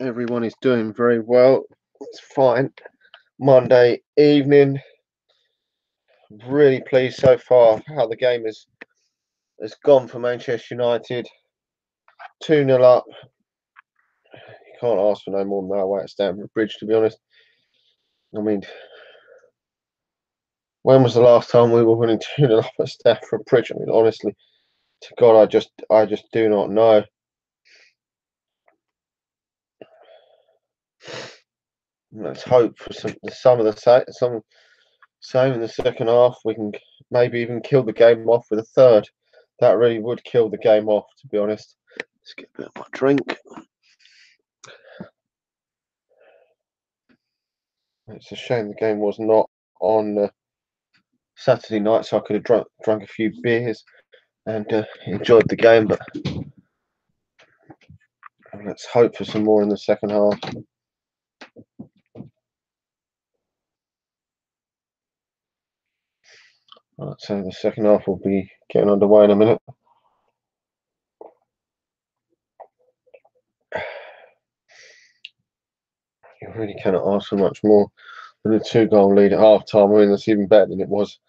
Everyone is doing very well. It's fine. Monday evening. Really pleased so far how the game has gone for Manchester United. 2-0 up. You can't ask for no more than that away at Stamford Bridge, to be honest. I mean, when was the last time we were winning 2-0 up at Stamford Bridge? I mean, honestly, to God, I just do not know. Let's hope for some of the same in the second half. We can maybe even kill the game off with a third. That really would kill the game off, to be honest. Let's get a bit of my drink. It's a shame the game was not on Saturday night, so I could have drunk a few beers and enjoyed the game. But let's hope for some more in the second half. Right, so the second half will be getting underway in a minute. You really cannot ask for much more than a 2-goal lead at half time. I mean, that's even better than it was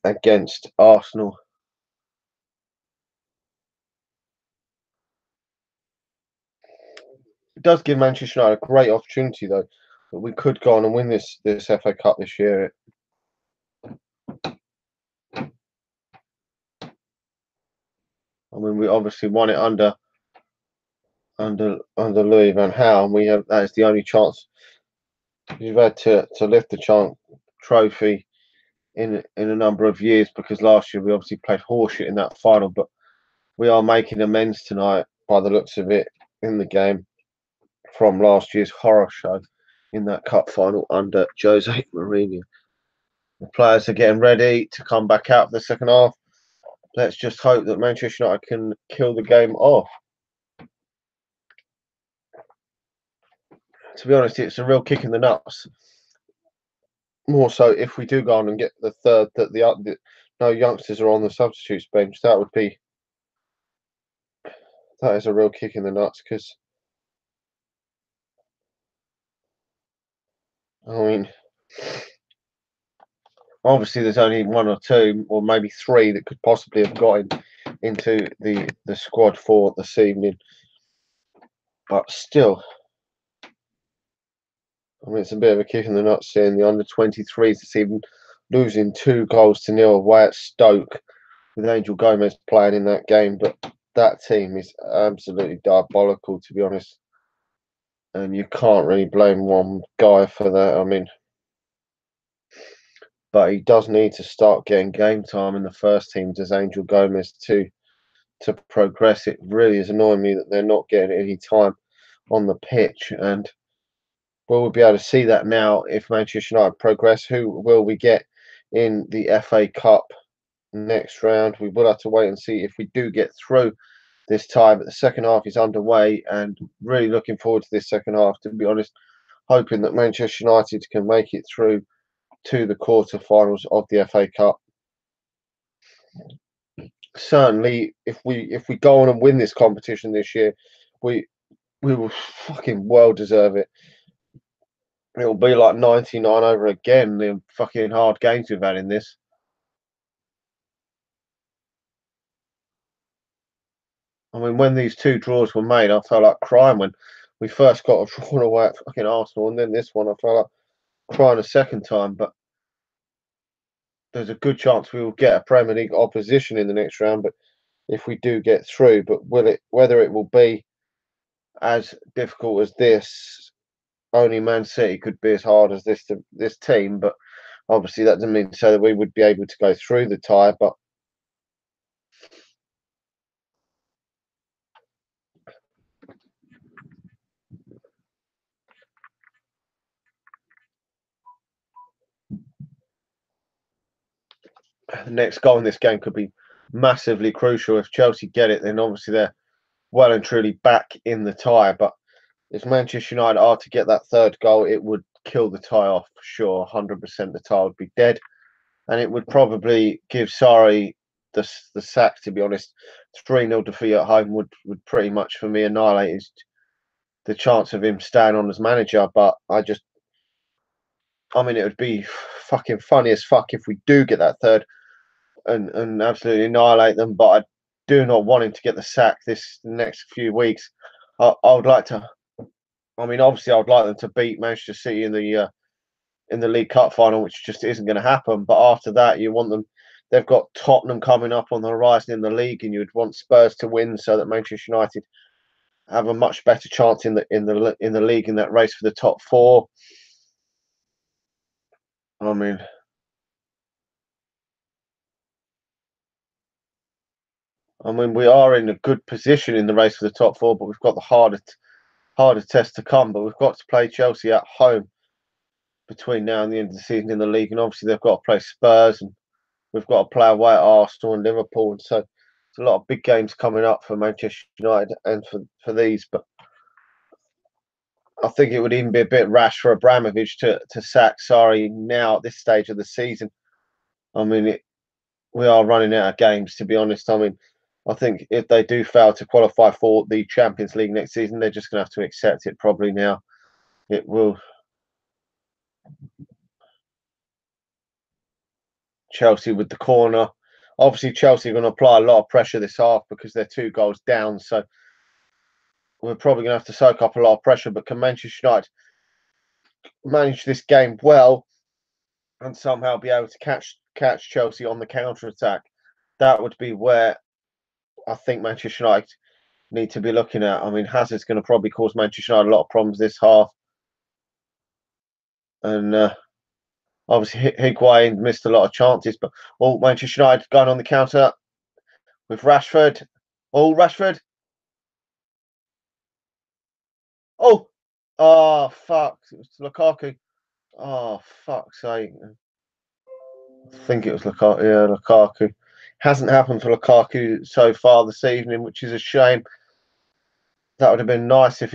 against Arsenal. It does give Manchester United a great opportunity, though, that we could go on and win this FA Cup this year. I mean, we obviously won it under Louis van Gaal, and that is the only chance we've had to lift the trophy in a number of years, because last year we obviously played horseshit in that final, but we are making amends tonight by the looks of it in the game from last year's horror show in that cup final under Jose Mourinho. The players are getting ready to come back out for the second half. Let's just hope that Manchester United can kill the game off. To be honest, it's a real kick in the nuts. More so if we do go on and get the third, that no youngsters are on the substitutes bench. That is a real kick in the nuts, because I mean, obviously there's only one or two or maybe three that could possibly have got into the squad for this evening, but still, I mean, it's a bit of a kick in the nuts seeing the under-23s this evening losing 2-0 away at Stoke with Angel Gomez playing in that game. But that team is absolutely diabolical, to be honest, and you can't really blame one guy for that. I mean, but he does need to start getting game time in the first team, does Angel Gomez, to progress. It really is annoying me that they're not getting any time on the pitch, and we'll be able to see that now if Manchester United progress. Who will we get in the FA Cup next round? We will have to wait and see if we do get through this tie, but the second half is underway, and really looking forward to this second half, to be honest, hoping that Manchester United can make it through to the quarter-finals of the FA Cup. Certainly, if we go on and win this competition this year, we will fucking well deserve it. It'll be like 99 over again, the fucking hard games we've had in this. I mean, when these two draws were made, I felt like crying when we first got a drawn away at fucking Arsenal, and then this one, I felt like crying a second time. But there's a good chance we will get a Premier League opposition in the next round. But if we do get through, but whether it will be as difficult as this, only Man City could be as hard as this team. But obviously, that doesn't mean to say that we would be able to go through the tie. But the next goal in this game could be massively crucial. If Chelsea get it, then obviously they're well and truly back in the tie. But if Manchester United are to get that third goal, it would kill the tie off for sure. 100% the tie would be dead. And it would probably give Sarri the sack, to be honest. 3-0 defeat at home would pretty much, for me, annihilate the chance of him staying on as manager. But I mean, it would be fucking funny as fuck if we do get that third and absolutely annihilate them. But I do not want him to get the sack this next few weeks. I would like to. I mean, obviously, I would like them to beat Manchester City in the League Cup final, which just isn't going to happen. But after that, you want them. They've got Tottenham coming up on the horizon in the league, and you would want Spurs to win so that Manchester United have a much better chance in the league in that race for the top four. I mean, we are in a good position in the race for the top four, but we've got the harder test to come. But we've got to play Chelsea at home between now and the end of the season in the league, and obviously they've got to play Spurs, and we've got to play away at Arsenal and Liverpool, and so there's a lot of big games coming up for Manchester United and for these. But I think it would even be a bit rash for Abramovich to sack Sarri now at this stage of the season. I mean, we are running out of games, to be honest. I mean, I think if they do fail to qualify for the Champions League next season, they're just going to have to accept it probably now. It will. Chelsea with the corner. Obviously, Chelsea are going to apply a lot of pressure this half because they're 2 goals down. So we're probably going to have to soak up a lot of pressure. But can Manchester United manage this game well and somehow be able to catch Chelsea on the counter attack? That would be where I think Manchester United need to be looking at. I mean, Hazard's going to probably cause Manchester United a lot of problems this half, and obviously Higuain missed a lot of chances. But Manchester United going on the counter with Rashford. Rashford. Oh, fuck! It was Lukaku. Oh, fuck's sake! I think it was Lukaku. Yeah, Lukaku. Hasn't happened for Lukaku so far this evening, which is a shame. That would have been nice if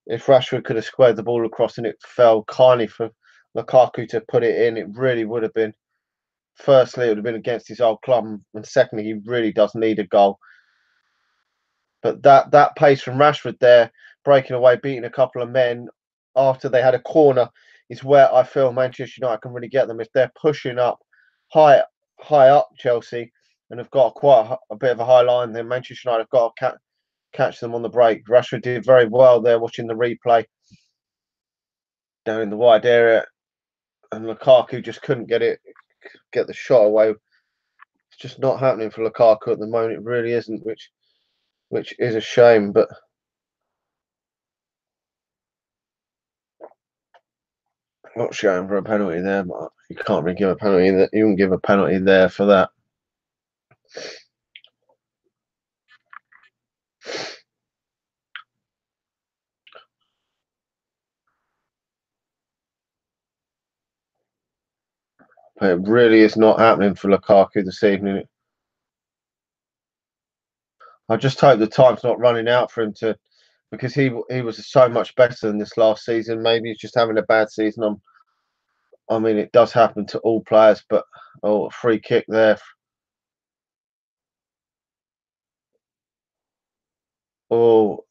Rashford could have squared the ball across and it fell kindly for Lukaku to put it in. It really would have been. Firstly, it would have been against his old club, and secondly, he really does need a goal. But that pace from Rashford there, breaking away, beating a couple of men after they had a corner, is where I feel Manchester United can really get them. If they're pushing up high up Chelsea and have got quite a bit of a high line, then Manchester United have got to catch them on the break. Rashford did very well there, watching the replay down in the wide area, and Lukaku just couldn't get the shot away. It's just not happening for Lukaku at the moment. It really isn't, which is a shame. But not showing for a penalty there, but you can't really give a penalty. You can give a penalty there for that. But it really is not happening for Lukaku this evening. I just hope the time's not running out for him because he was so much better than this last season. Maybe he's just having a bad season. I mean, it does happen to all players, but a free kick there. Oh,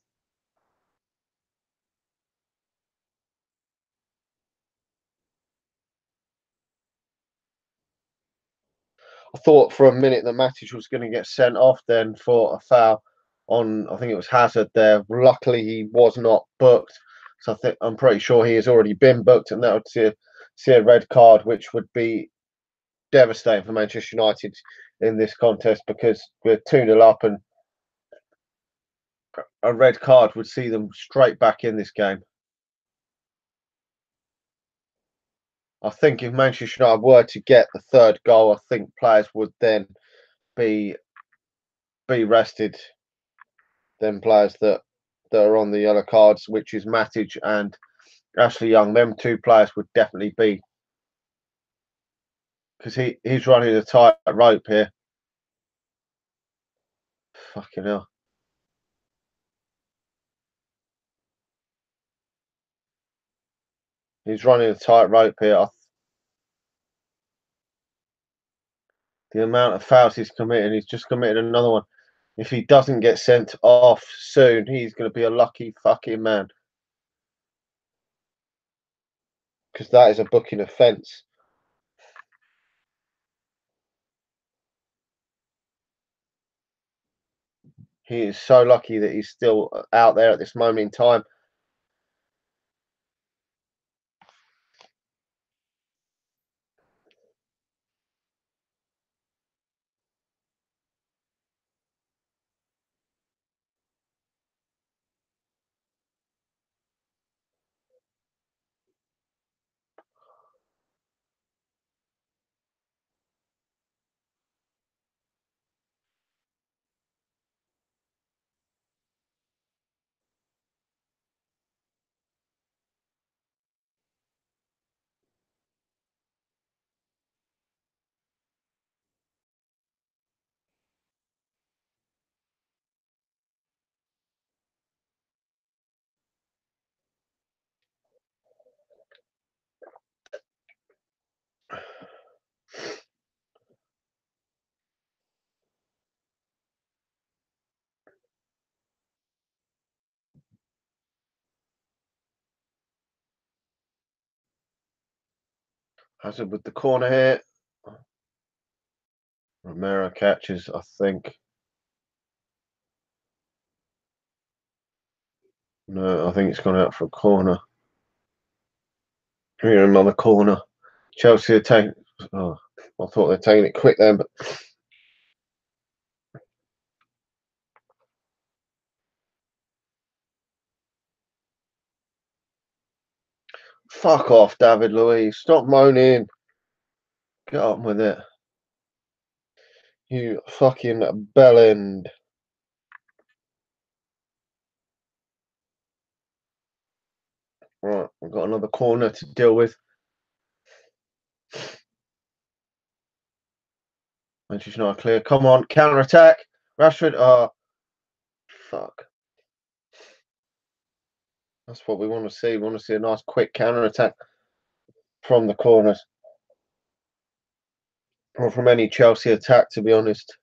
I thought for a minute that Matic was going to get sent off then for a foul on, I think it was Hazard there. Luckily, he was not booked. So I'm pretty sure he has already been booked, and that would see a red card, which would be devastating for Manchester United in this contest because we're 2-0 up, and a red card would see them straight back in this game. I think if Manchester United were to get the third goal, I think players would then be rested. Then players that are on the yellow cards, which is Matic and Ashley Young. Them two players would definitely be, because he's running a tight rope here. Fucking hell. He's running a tight rope here. The amount of fouls he's committing, he's just committed another one. If he doesn't get sent off soon, he's going to be a lucky fucking man. Because that is a booking offence. He is so lucky that he's still out there at this moment in time. Hazard with the corner here. Romero catches, I think. No, I think it's gone out for a corner. Here, another corner. Chelsea are taking. Oh, I thought they're taking it quick then, but fuck off, David Luiz. Stop moaning. Get on with it. You fucking bellend. Right, we've got another corner to deal with. Manchester United clear. Come on, counter attack. Rashford. Oh, fuck. That's what we want to see. We want to see a nice quick counter attack from the corners. Or from any Chelsea attack, to be honest.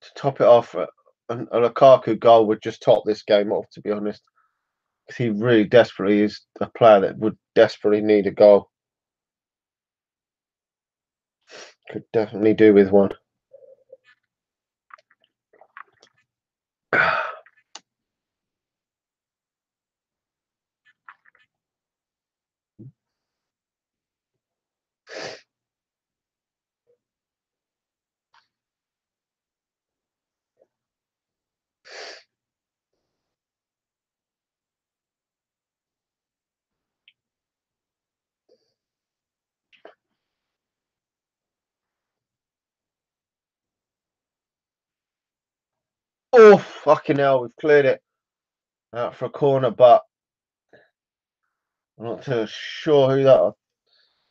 To top it off, a Lukaku goal would just top this game off, to be honest. Because he really desperately is a player that would desperately need a goal. Could definitely do with one. Oh, fucking hell, we've cleared it out for a corner, but I'm not too sure who that. A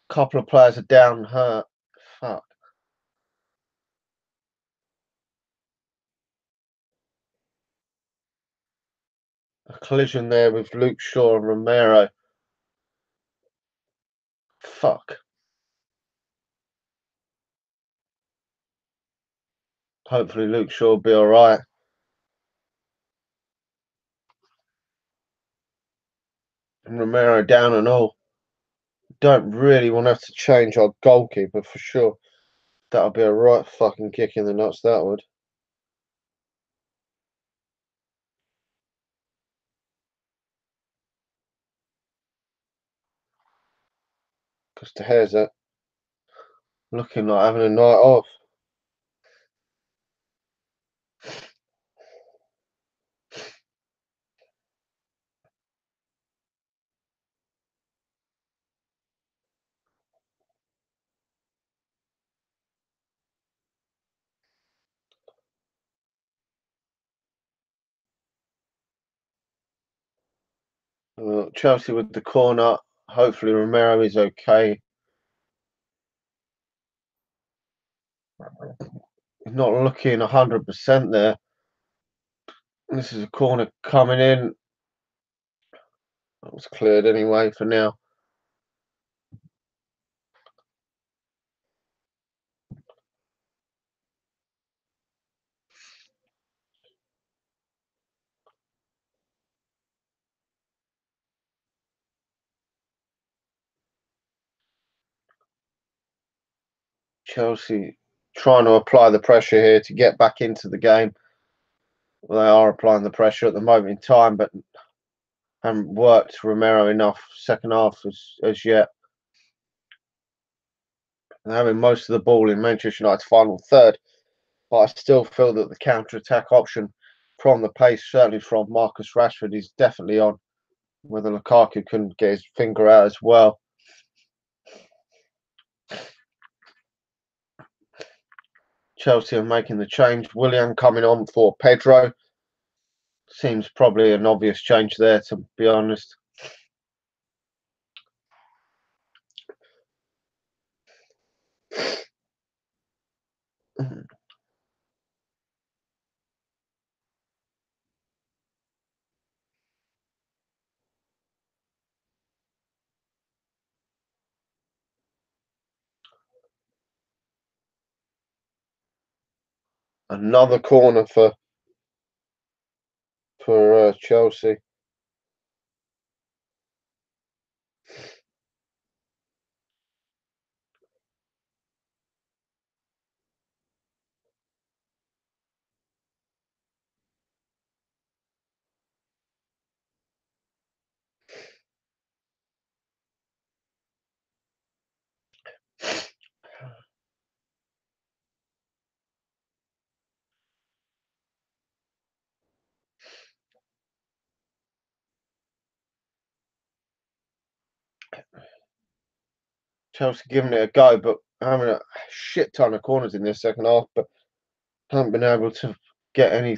couple of players are down hurt. Fuck. A collision there with Luke Shaw and Romero. Fuck. Hopefully Luke Shaw will be all right. And Romero down and all. Don't really want to have to change our goalkeeper for sure. That'll be a right fucking kick in the nuts, that would. Because De Gea's looking like having a night off. Chelsea with the corner. Hopefully Romero is okay. He's not looking 100% there. This is a corner coming in. That was cleared anyway for now. Chelsea trying to apply the pressure here to get back into the game. Well, they are applying the pressure at the moment in time, but haven't worked Romero enough second half as yet. They're having most of the ball in Manchester United's final third, but I still feel that the counter-attack option from the pace, certainly from Marcus Rashford, is definitely on. Whether Lukaku can get his finger out as well. Chelsea are making the change. Willian coming on for Pedro. Seems probably an obvious change there, to be honest. Another corner for Chelsea. Chelsea giving it a go, but having a shit ton of corners in this second half, but haven't been able to get any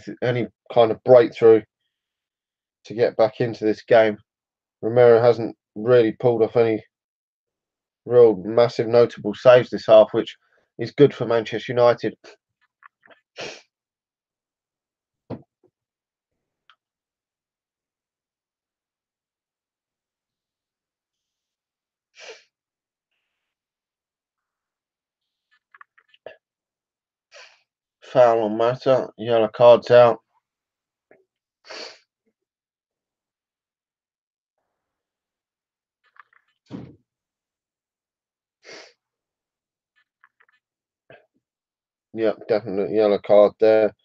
kind of breakthrough to get back into this game. Romero hasn't really pulled off any real massive notable saves this half, which is good for Manchester United. Foul on Mata, yellow cards out. Yep, definitely yellow card there.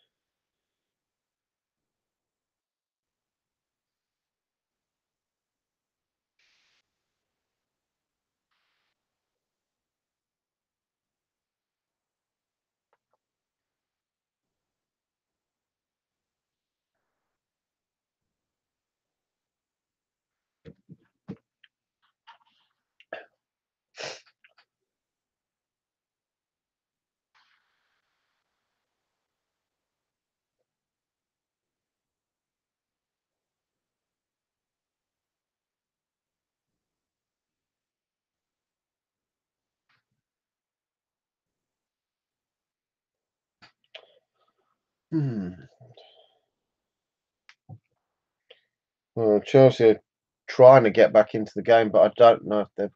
Well, Chelsea are trying to get back into the game, but I don't know if they've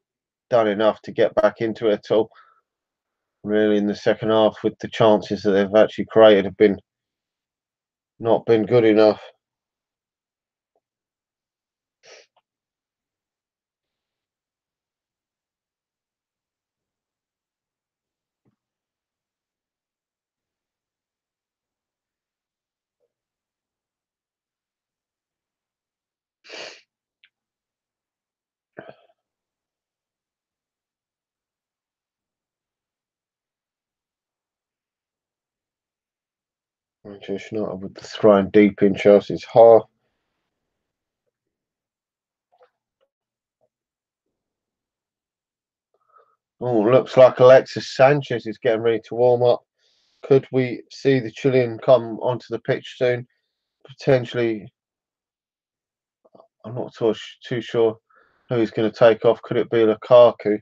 done enough to get back into it at all. really in the second half with the chances that they've actually created have been not been good enough. Manchester United with the throwing deep in Chelsea's half. Oh, looks like Alexis Sanchez is getting ready to warm up. Could we see the Chilean come onto the pitch soon? Potentially, I'm not too sure who he's going to take off. Could it be Lukaku?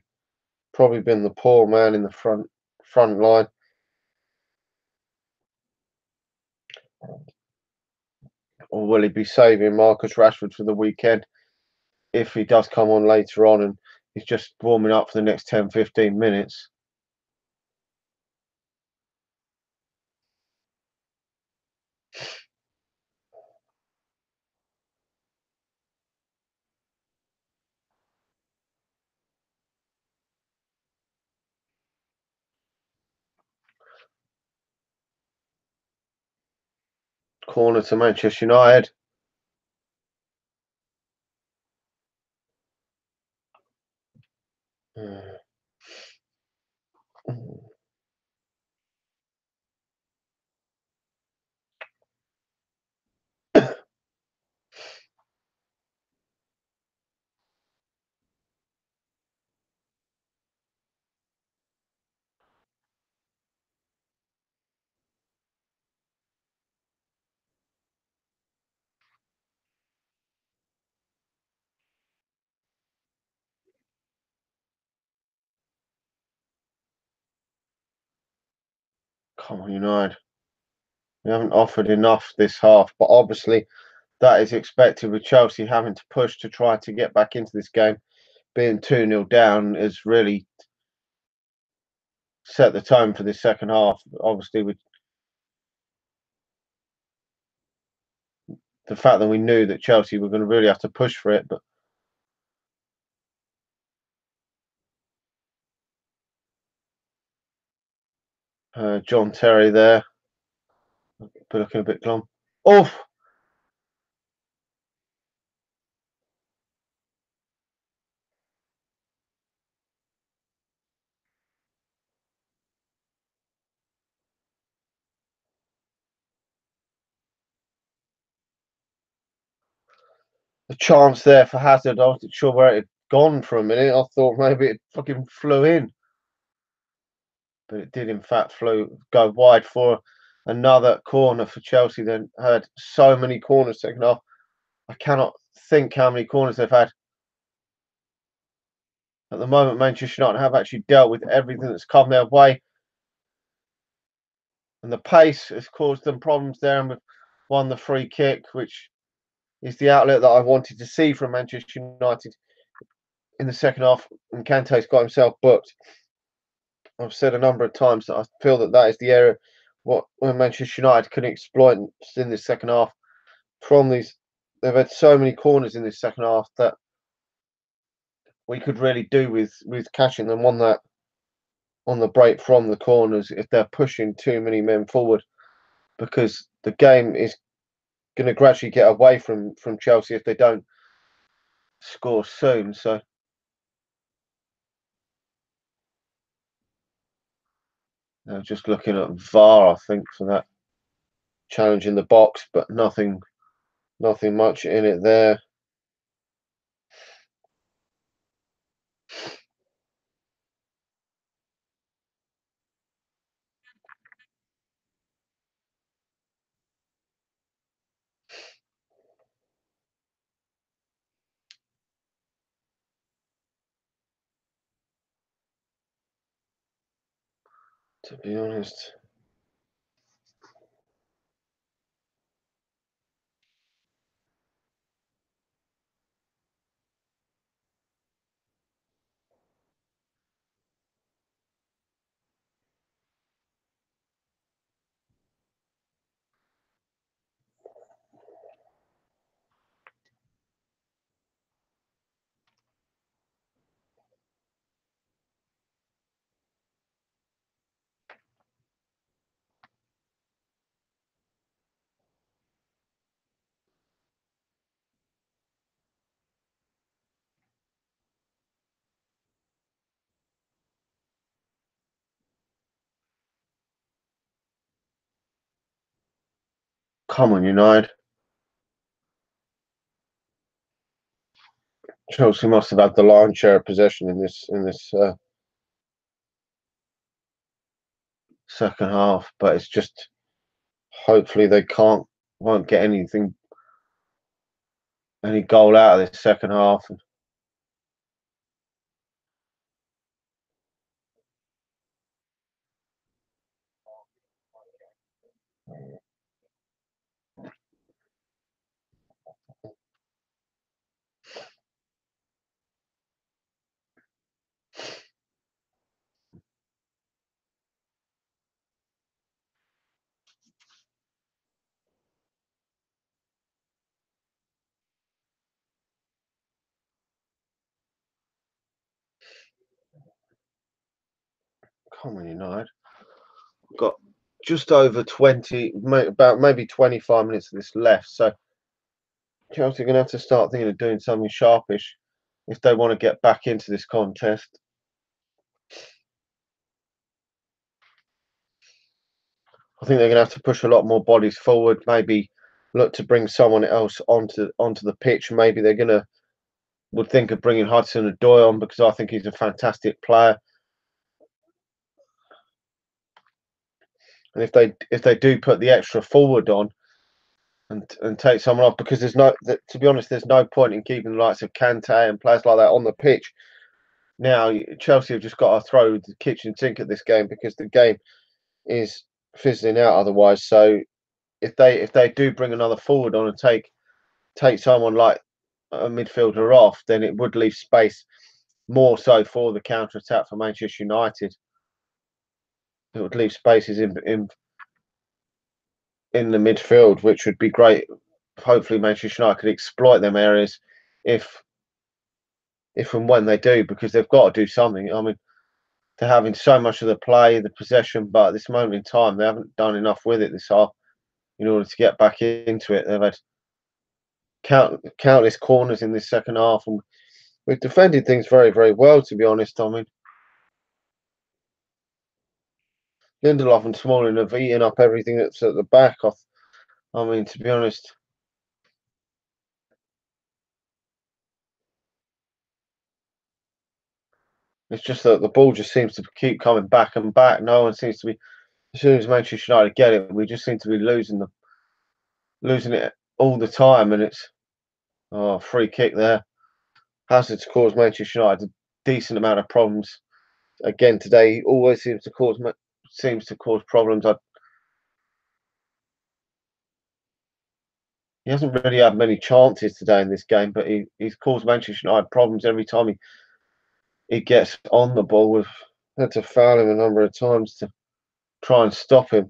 Probably been the poor man in the front line. Or will he be saving Marcus Rashford for the weekend if he does come on later on and he's just warming up for the next 10-15 minutes? Corner to Manchester United. Come on, United. We haven't offered enough this half, but obviously that is expected with Chelsea having to push to try to get back into this game. Being 2-0 down has really set the tone for this second half. Obviously, with the fact that we knew that Chelsea were going to really have to push for it, but John Terry there, but looking a bit glum. Oh, the chance there for Hazard. I wasn't sure where it had gone for a minute. I thought maybe it fucking flew in, but it did in fact go wide for another corner for Chelsea. Then had so many corners second half. I cannot think how many corners they've had at the moment. Manchester United have actually dealt with everything that's come their way, and the pace has caused them problems there. And we've won the free kick, which is the outlet that I wanted to see from Manchester United in the second half. And Kante's got himself booked. I've said a number of times that I feel that that is the area where Manchester United can exploit in this second half. From these, they've had so many corners in this second half that we could really do with catching them on the break from the corners if they're pushing too many men forward, because the game is going to gradually get away from Chelsea if they don't score soon. So just looking at VAR, I think, for that challenge in the box, but nothing much in it there. To be honest. Come on, United. Chelsea must have had the lion's share of possession in this second half, but it's just hopefully they won't get any goal out of this second half. Come on, United. Got just over 20, about maybe 25 minutes of this left. So Chelsea are going to have to start thinking of doing something sharpish if they want to get back into this contest. I think they're going to have to push a lot more bodies forward. Maybe look to bring someone else onto the pitch. Maybe they're going to would think of bringing Hudson-Odoi on because I think he's a fantastic player. And if they do put the extra forward on and take someone off, because to be honest, there's no point in keeping the likes of Kante and players like that on the pitch. Now Chelsea have just got to throw the kitchen sink at this game because the game is fizzling out otherwise. So if they do bring another forward on and take someone like a midfielder off, then it would leave space more so for the counter attack for Manchester United. It would leave spaces in the midfield, which would be great. Hopefully, Manchester United could exploit them areas if and when they do, because they've got to do something. I mean, they're having so much of the play, the possession, but at this moment in time, they haven't done enough with it this half in order to get back into it. They've had countless corners in this second half, and we've defended things very, very well, to be honest. I mean, Lindelof and Smalling have eaten up everything that's at the back. I mean, to be honest, it's just that the ball just seems to keep coming back and back. No one seems to be. As soon as Manchester United get it, we just seem to be losing it all the time, and it's free kick there. Hazard's caused Manchester United a decent amount of problems again today. He always seems to cause problems. He hasn't really had many chances today in this game, but he's caused Manchester United problems every time he gets on the ball. We've had to foul him a number of times to try and stop him.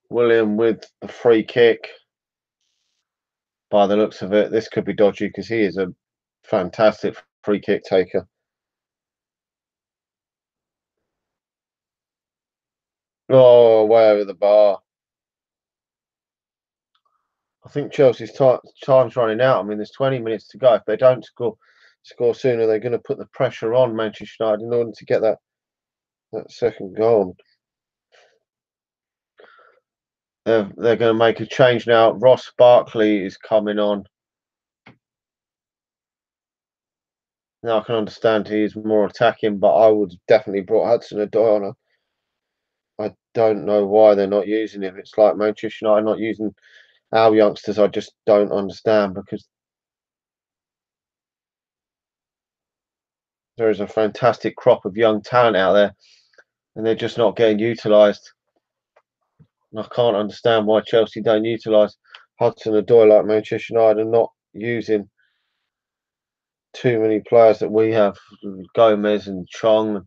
William with the free kick. By the looks of it, this could be dodgy because he is a fantastic free kick taker. Oh, way over the bar. I think Chelsea's time's running out. I mean, there's 20 minutes to go. If they don't score sooner, they're going to put the pressure on Manchester United in order to get that second goal. They're going to make a change now. Ross Barkley is coming on. Now I can understand he's more attacking, but I would have definitely brought Hudson-Odoi on. I don't know why they're not using him. It's like Manchester United not using our youngsters. I just don't understand because there is a fantastic crop of young talent out there, and they're just not getting utilised. And I can't understand why Chelsea don't utilise Hudson-Odoi like Manchester United and not using too many players that we have. Gomez and Chong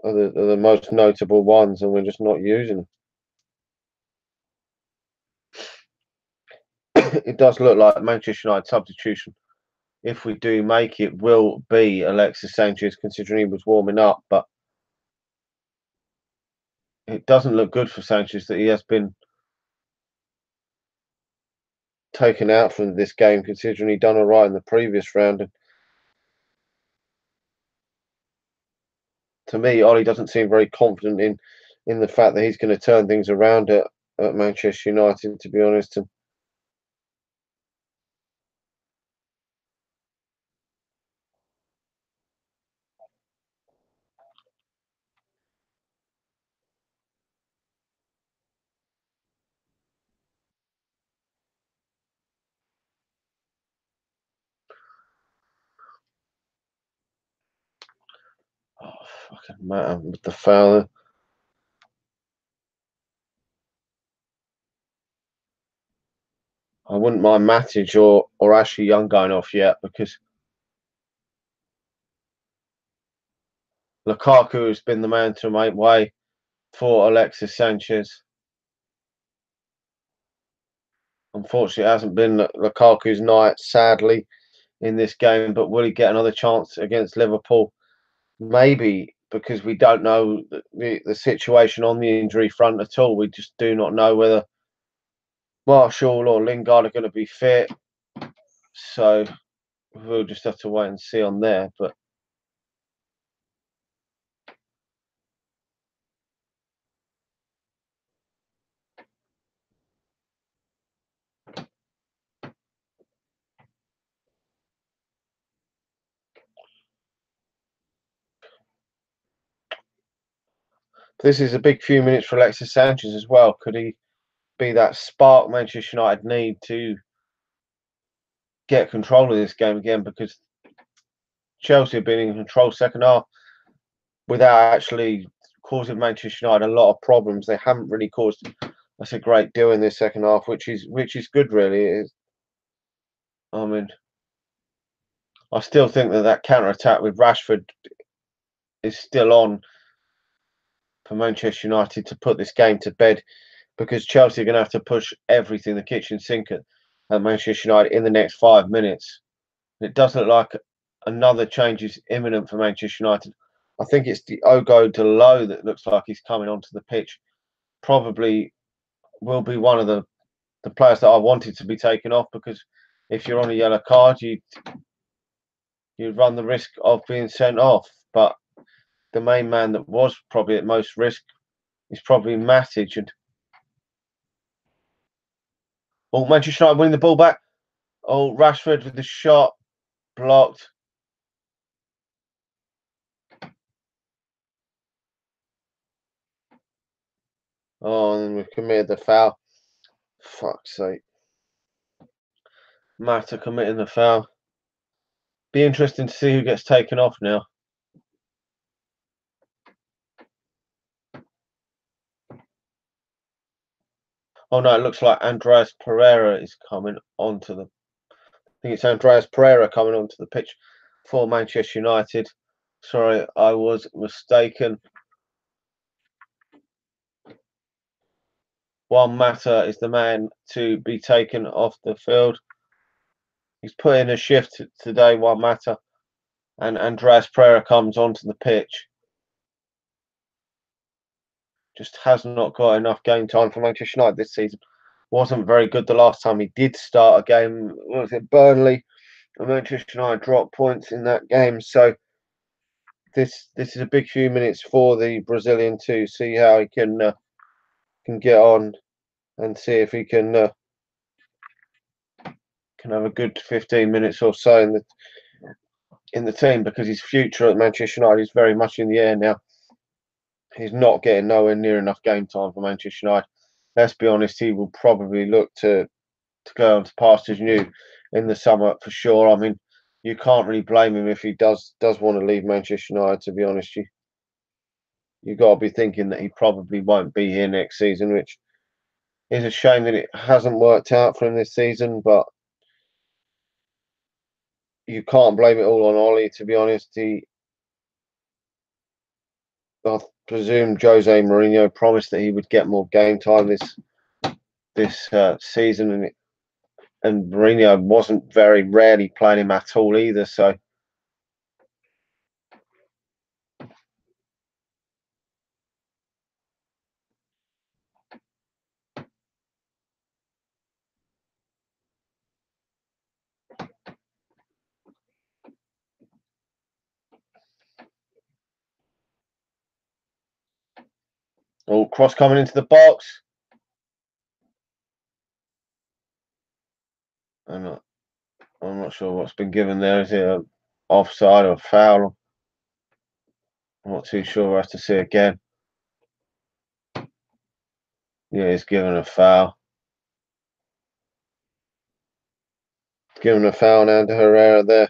are the most notable ones, and we're just not using them. It does look like Manchester United substitution, if we do make it, will be Alexis Sanchez, considering he was warming up. But it doesn't look good for Sanchez that he has been taken out from this game, considering he done all right in the previous round. And to me, Ollie doesn't seem very confident in the fact that he's going to turn things around at Manchester United, to be honest. And oh, fucking matter with the foul. I wouldn't mind Matic or Ashley Young going off yet, because Lukaku has been the man to make way for Alexis Sanchez. Unfortunately, it hasn't been Lukaku's night, sadly, in this game. But will he get another chance against Liverpool? Maybe, because we don't know the situation on the injury front at all. We just do not know whether Marshall or Lingard are going to be fit. So we'll just have to wait and see on there. But this is a big few minutes for Alexis Sanchez as well. Could he be that spark Manchester United need to get control of this game again? Because Chelsea have been in control second half without actually causing Manchester United a lot of problems. They haven't really caused us a great deal in this second half, which is good, really. I mean, I still think that counter attack with Rashford is still on for Manchester United to put this game to bed, because Chelsea are going to have to push everything, the kitchen sink at Manchester United in the next 5 minutes. It does look like another change is imminent for Manchester United. I think it's Diogo Dalot that looks like he's coming onto the pitch. Probably will be one of the players that I wanted to be taken off, because if you're on a yellow card, you run the risk of being sent off. But the main man that was probably at most risk is probably Matic. And oh, Manchester United winning the ball back. Oh, Rashford with the shot blocked. Oh, and we've committed the foul. Fuck's sake. Mata committing the foul. Be interesting to see who gets taken off now. Oh no, it looks like Andreas Pereira is coming onto the. I think it's Andreas Pereira coming onto the pitch for Manchester United. Sorry, I was mistaken. Juan Mata is the man to be taken off the field. He's put in a shift today, Juan Mata, and Andreas Pereira comes onto the pitch. Just has not got enough game time for Manchester United this season. Wasn't very good the last time he did start a game. Was it Burnley? And Manchester United dropped points in that game. So this is a big few minutes for the Brazilian to see how he can get on, and see if he can have a good 15 minutes or so in the team, because his future at Manchester United is very much in the air now. He's not getting nowhere near enough game time for Manchester United. Let's be honest, he will probably look to go on to pastures new in the summer for sure. I mean, you can't really blame him if he does want to leave Manchester United. To be honest, you got to be thinking that he probably won't be here next season, which is a shame that it hasn't worked out for him this season. But you can't blame it all on Ollie, to be honest. I presume Jose Mourinho promised that he would get more game time this season, and Mourinho wasn't very rarely playing him at all either. So all cross coming into the box. I'm not sure what's been given there. Is it a offside or a foul? I'm not too sure. We'll have to see again. Yeah, he's given a foul. Given a foul now to Herrera there.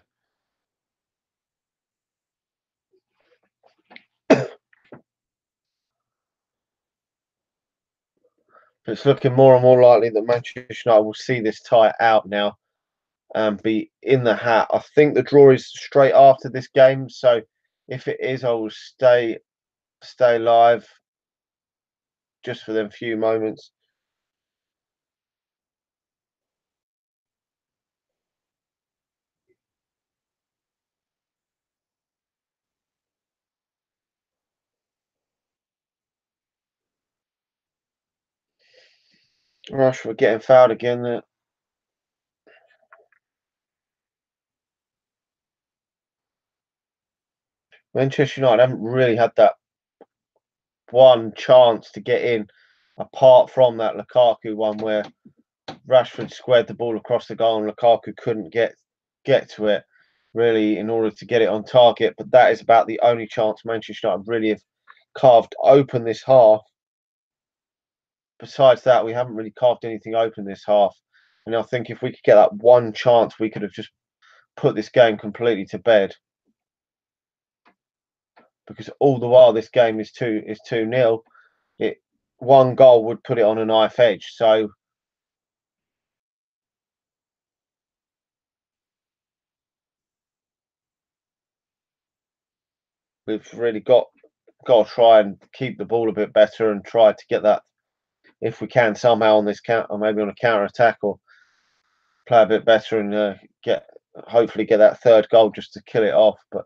It's looking more and more likely that Manchester United will see this tie out now and be in the hat. I think the draw is straight after this game, so if it is, I will stay live just for them few moments. Rashford getting fouled again there. Manchester United haven't really had that one chance to get in, apart from that Lukaku one where Rashford squared the ball across the goal and Lukaku couldn't get to it really in order to get it on target. But that is about the only chance Manchester United really have carved open this half. Besides that, we haven't really carved anything open this half. And I think if we could get that one chance, we could have just put this game completely to bed. Because all the while this game is 2-0, one goal would put it on a knife edge. So we've really got to try and keep the ball a bit better and try to get that, if we can somehow on this counter, or maybe on a counter attack, or play a bit better and hopefully get that third goal just to kill it off. But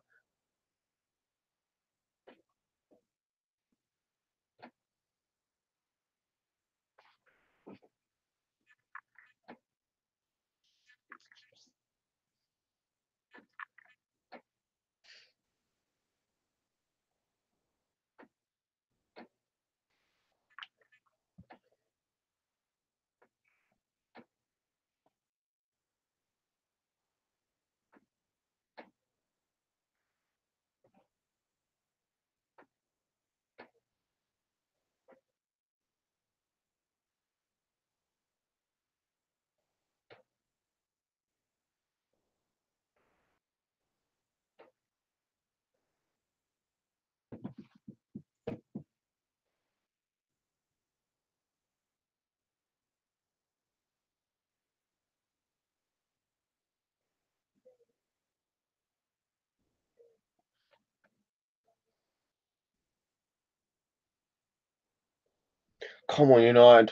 come on, United.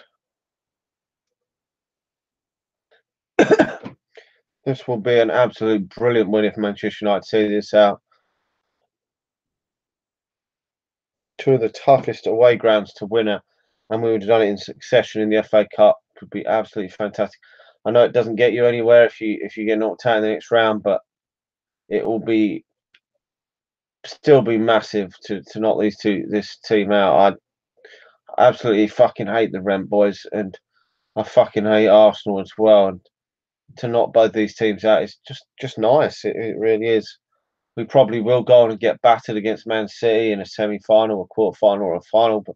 This will be an absolute brilliant win if Manchester United see this out. Two of the toughest away grounds to win at, and we would have done it in succession in the FA Cup. Would be absolutely fantastic. I know it doesn't get you anywhere if you get knocked out in the next round, but it will still be massive to knock this team out. I absolutely fucking hate the Rent boys, and I fucking hate Arsenal as well. And to knock both these teams out is just nice. It really is. We probably will go on and get battered against Man City in a semi-final, a quarter-final, or a final. But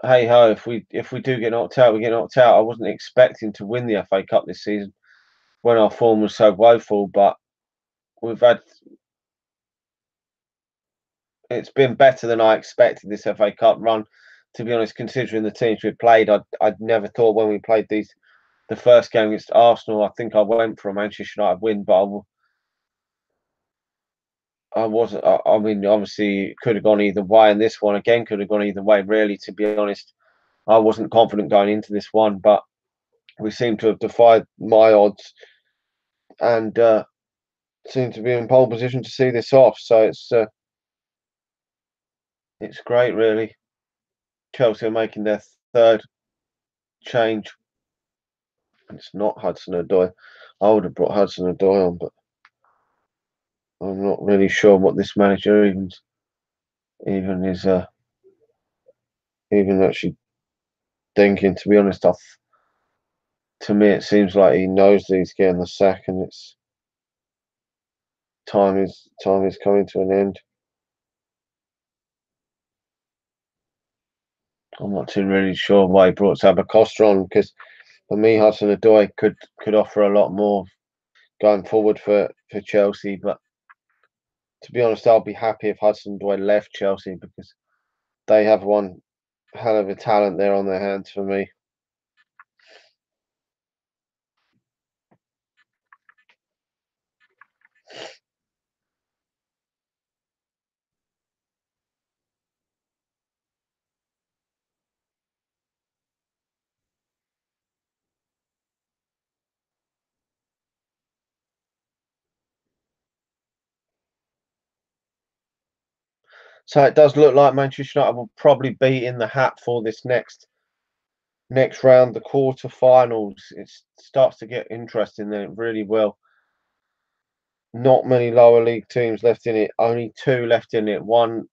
hey ho, if we do get knocked out, we get knocked out. I wasn't expecting to win the FA Cup this season when our form was so woeful, but it's been better than I expected this FA Cup run. To be honest, considering the teams we played, I'd never thought when we played the first game against Arsenal, I think I went for a Manchester United win, but I wasn't. I mean, obviously, it could have gone either way, and this one again could have gone either way. Really, to be honest, I wasn't confident going into this one, but we seem to have defied my odds and seem to be in pole position to see this off. So it's great, really. Chelsea are making their third change. It's not Hudson-Odoi. I would have brought Hudson-Odoi on, but I'm not really sure what this manager even is even actually thinking. To be honest, to me it seems like he knows that he's getting the sack, and it's time is coming to an end. I'm not too really sure why he brought Sabacosta on because for me Hudson-Odoi could offer a lot more going forward for Chelsea. But to be honest, I'll be happy if Hudson-Odoi left Chelsea because they have one hell of a talent there on their hands for me. So it does look like Manchester United will probably be in the hat for this next round, the quarterfinals. It starts to get interesting then, it really will. Not many lower league teams left in it, only two left in it. One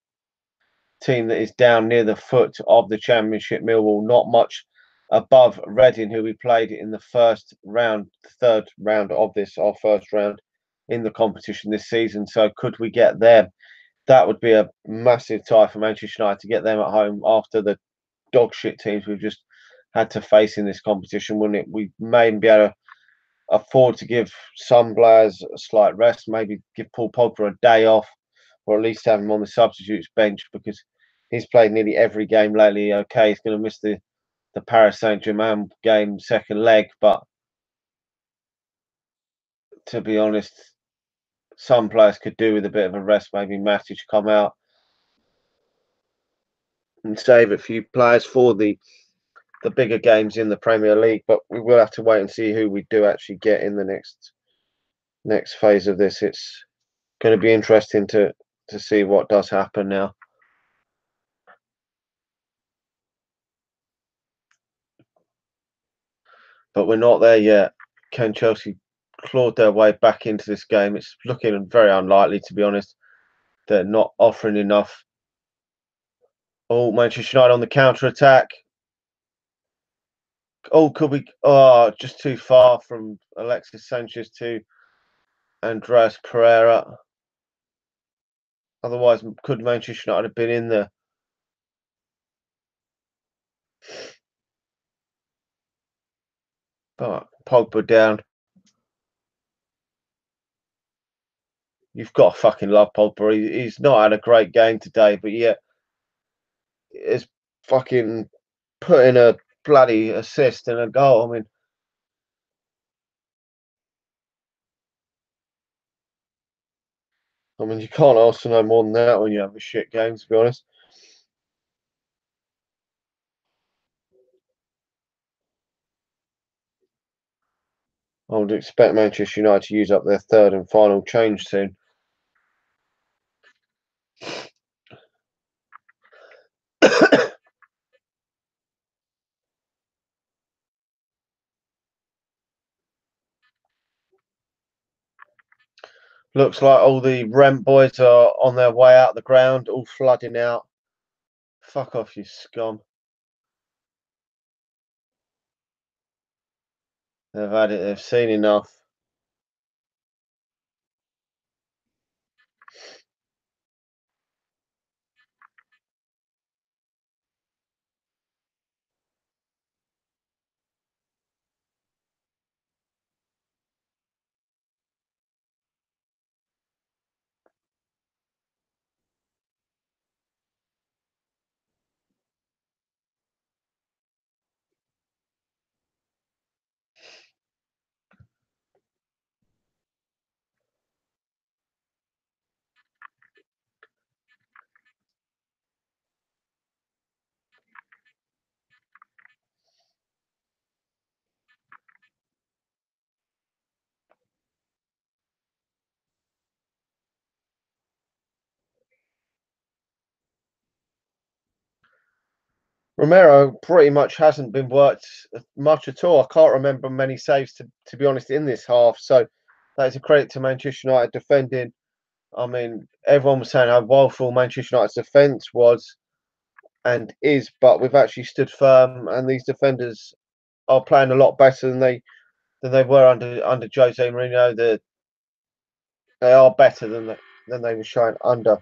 team that is down near the foot of the Championship, Millwall, not much above Reading, who we played in the first round, third round of this, our first round in the competition this season. So could we get them? That would be a massive tie for Manchester United to get them at home after the dog shit teams we've just had to face in this competition, wouldn't it? We may be able to afford to give some players a slight rest, maybe give Paul Pogba a day off, or at least have him on the substitutes bench because he's played nearly every game lately. Okay, he's going to miss the Paris Saint-Germain game second leg, but to be honest, some players could do with a bit of a rest. Maybe Matic come out and save a few players for the bigger games in the Premier League, but we will have to wait and see who we do actually get in the next phase of this. It's going to be interesting to see what does happen now. But we're not there yet. Can Chelsea clawed their way back into this game? It's looking very unlikely, to be honest. They're not offering enough. Oh, Manchester United on the counter attack. Oh, could we? Oh, just too far from Alexis Sanchez to Andreas Pereira. Otherwise, could Manchester United have been in there? But Pogba down. You've got to fucking love Pogba. He's not had a great game today, but yet is fucking putting a bloody assist and a goal. I mean, you can't ask for no more than that when you have a shit game, to be honest. I would expect Manchester United to use up their third and final change soon. Looks like all the rent boys are on their way out the ground, all flooding out. Fuck off, you scum. They've had it, they've seen enough. Romero pretty much hasn't been worked much at all. I can't remember many saves to be honest in this half. So that is a credit to Manchester United defending. I mean, everyone was saying how woeful Manchester United's defence was and is, but we've actually stood firm, and these defenders are playing a lot better than they were under Jose Mourinho. They are better than they were showing under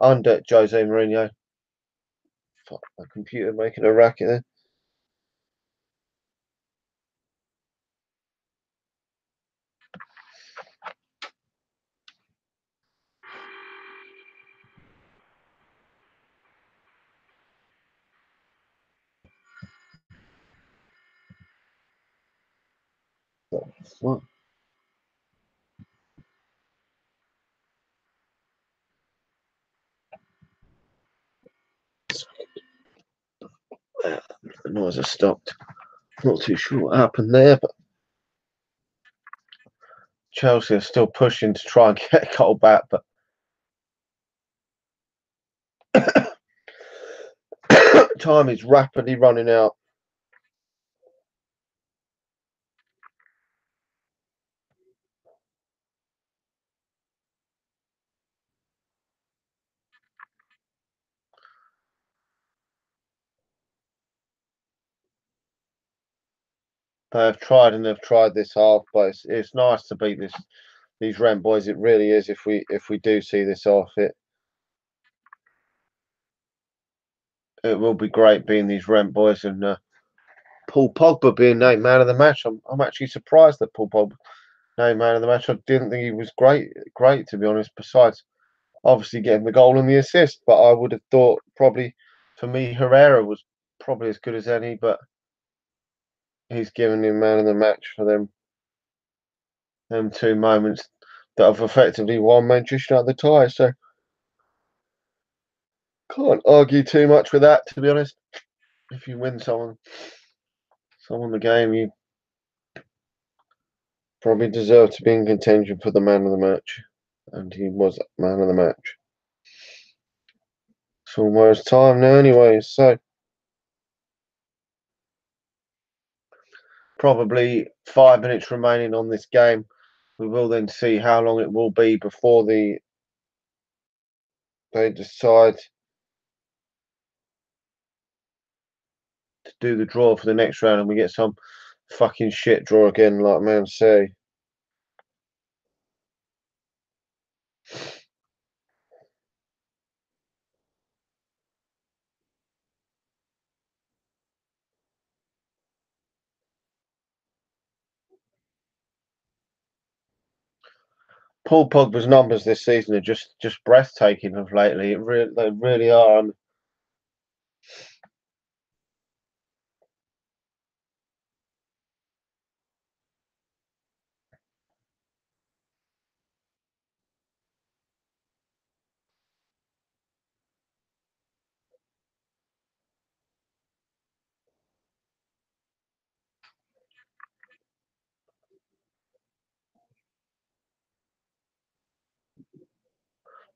Jose Mourinho. Fuck, my computer making a racket there. What? The noise has stopped. Not too sure what happened there, but Chelsea are still pushing to try and get a goal back, but time is rapidly running out. They've tried and they've tried this half, but it's nice to beat these Rent boys. It really is. If we do see this off, it will be great being these Rent boys and Paul Pogba being named man of the match. I'm actually surprised that Paul Pogba named man of the match. I didn't think he was great to be honest. Besides, obviously getting the goal and the assist, but I would have thought probably for me Herrera was probably as good as any, but he's given him man of the match for them two moments that have effectively won Manchester United the tie. So can't argue too much with that, to be honest. If you win someone the game, you probably deserve to be in contention for the man of the match, and he was man of the match. It's almost time now, anyway. So probably 5 minutes remaining on this game. We will then see how long it will be before they decide to do the draw for the next round, and we get some fucking shit draw again, like Man City. Paul Pogba's numbers this season are just breathtaking of lately. They really are.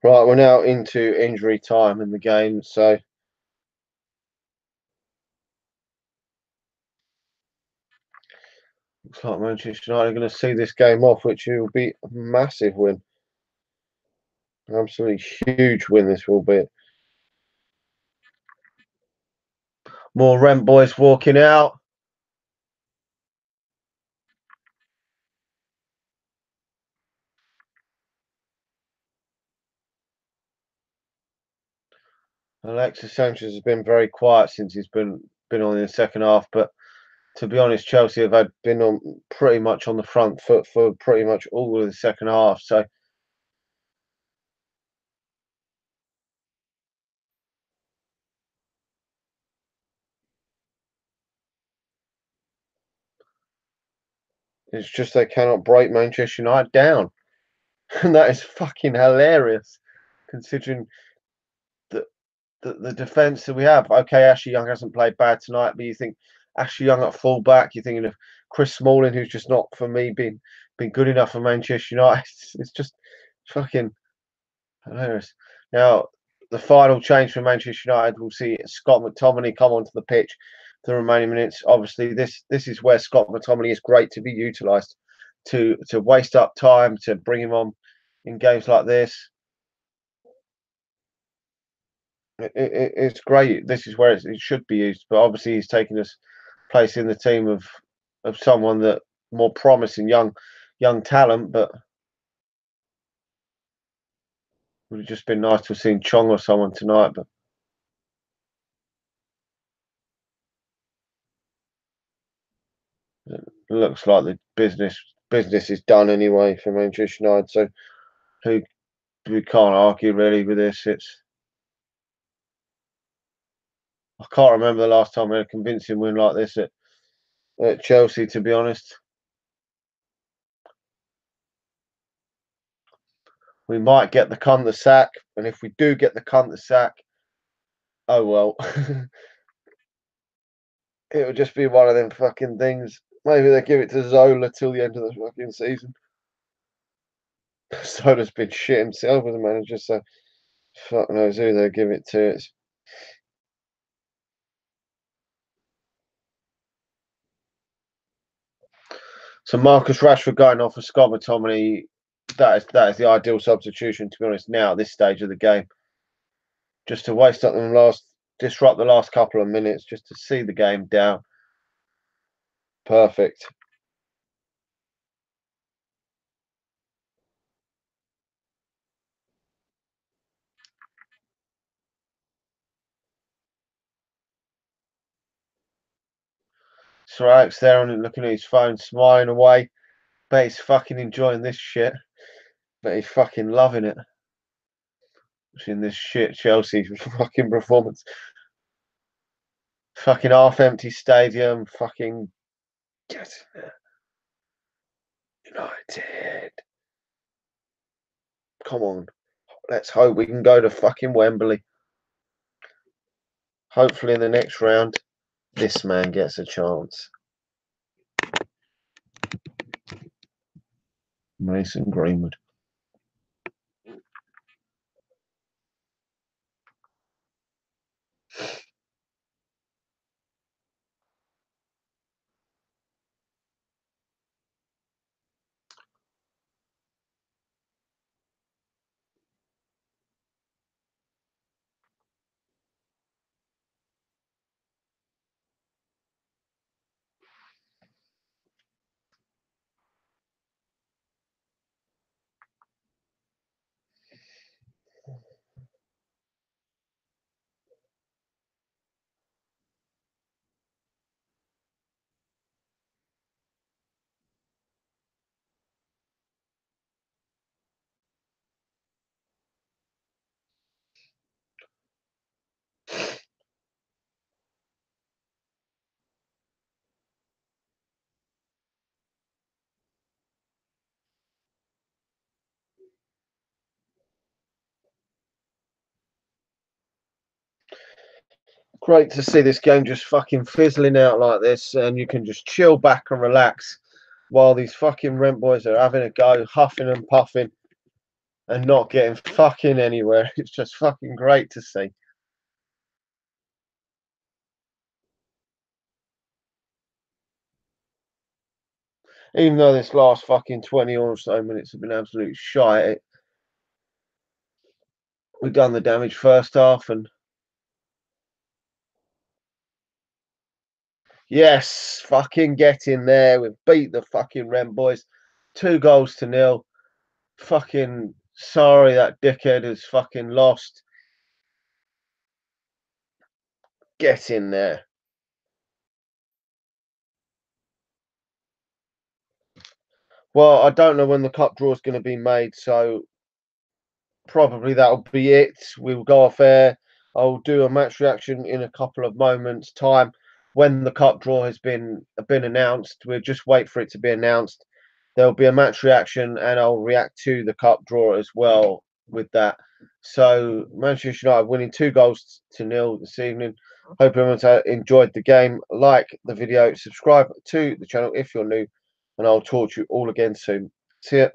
Right, we're now into injury time in the game, so looks like Manchester United are going to see this game off, which will be a massive win. Absolutely huge win this will be. More Rent boys walking out. Alexis Sanchez has been very quiet since he's been on in the second half, but to be honest, Chelsea have been on pretty much on the front foot for pretty much all of the second half. So it's just they cannot break Manchester United down, and that is fucking hilarious, considering the the defence that we have. Okay, Ashley Young hasn't played bad tonight, but you think Ashley Young at full back, you're thinking of Chris Smalling, who's just not for me been good enough for Manchester United. It's just fucking hilarious. Now the final change for Manchester United, we'll see Scott McTominay come onto the pitch for the remaining minutes. Obviously, this is where Scott McTominay is great to be utilised, to waste up time, to bring him on in games like this. It's great. This is where it should be used, but obviously he's taking his place in the team of someone that more promising young talent. But it would have just been nice to have seen Chong or someone tonight. But it looks like the business is done anyway for Manchester United. So who we can't argue really with this. I can't remember the last time we had a convincing win like this at Chelsea, to be honest. We might get the cunt the sack, and if we do get the cunt the sack, oh well. It'll just be one of them fucking things. Maybe they give it to Zola till the end of the fucking season. Zola's been shit himself as a manager, so fuck knows who they'll give it to. So Marcus Rashford going off for Scott McTominay, that is the ideal substitution, to be honest, now at this stage of the game. Just to waste up disrupt the last couple of minutes, just to see the game down. Perfect. Sir Alex there and looking at his phone, smiling away. Bet he's fucking enjoying this shit. Bet he's fucking loving it. In this shit Chelsea fucking performance. Fucking half-empty stadium. Fucking get United. Come on. Let's hope we can go to fucking Wembley. Hopefully in the next round, this man gets a chance. Mason Greenwood. Great to see this game just fucking fizzling out like this, and you can just chill back and relax while these fucking rent boys are having a go, huffing and puffing, and not getting fucking anywhere. It's just fucking great to see. Even though this last fucking 20 or so minutes have been absolute shite, we've done the damage first half, and yes, fucking get in there. We've beat the fucking Rent boys. 2-0. Fucking sorry that dickhead has fucking lost. Get in there. Well, I don't know when the cup draw is going to be made, so probably that'll be it. We'll go off air. I'll do a match reaction in a couple of moments' time when the cup draw has been announced. We'll just wait for it to be announced. There'll be a match reaction, and I'll react to the cup draw as well with that. So Manchester United winning 2-0 this evening. Hope everyone's enjoyed the game. Like the video, subscribe to the channel if you're new, and I'll talk to you all again soon. See ya.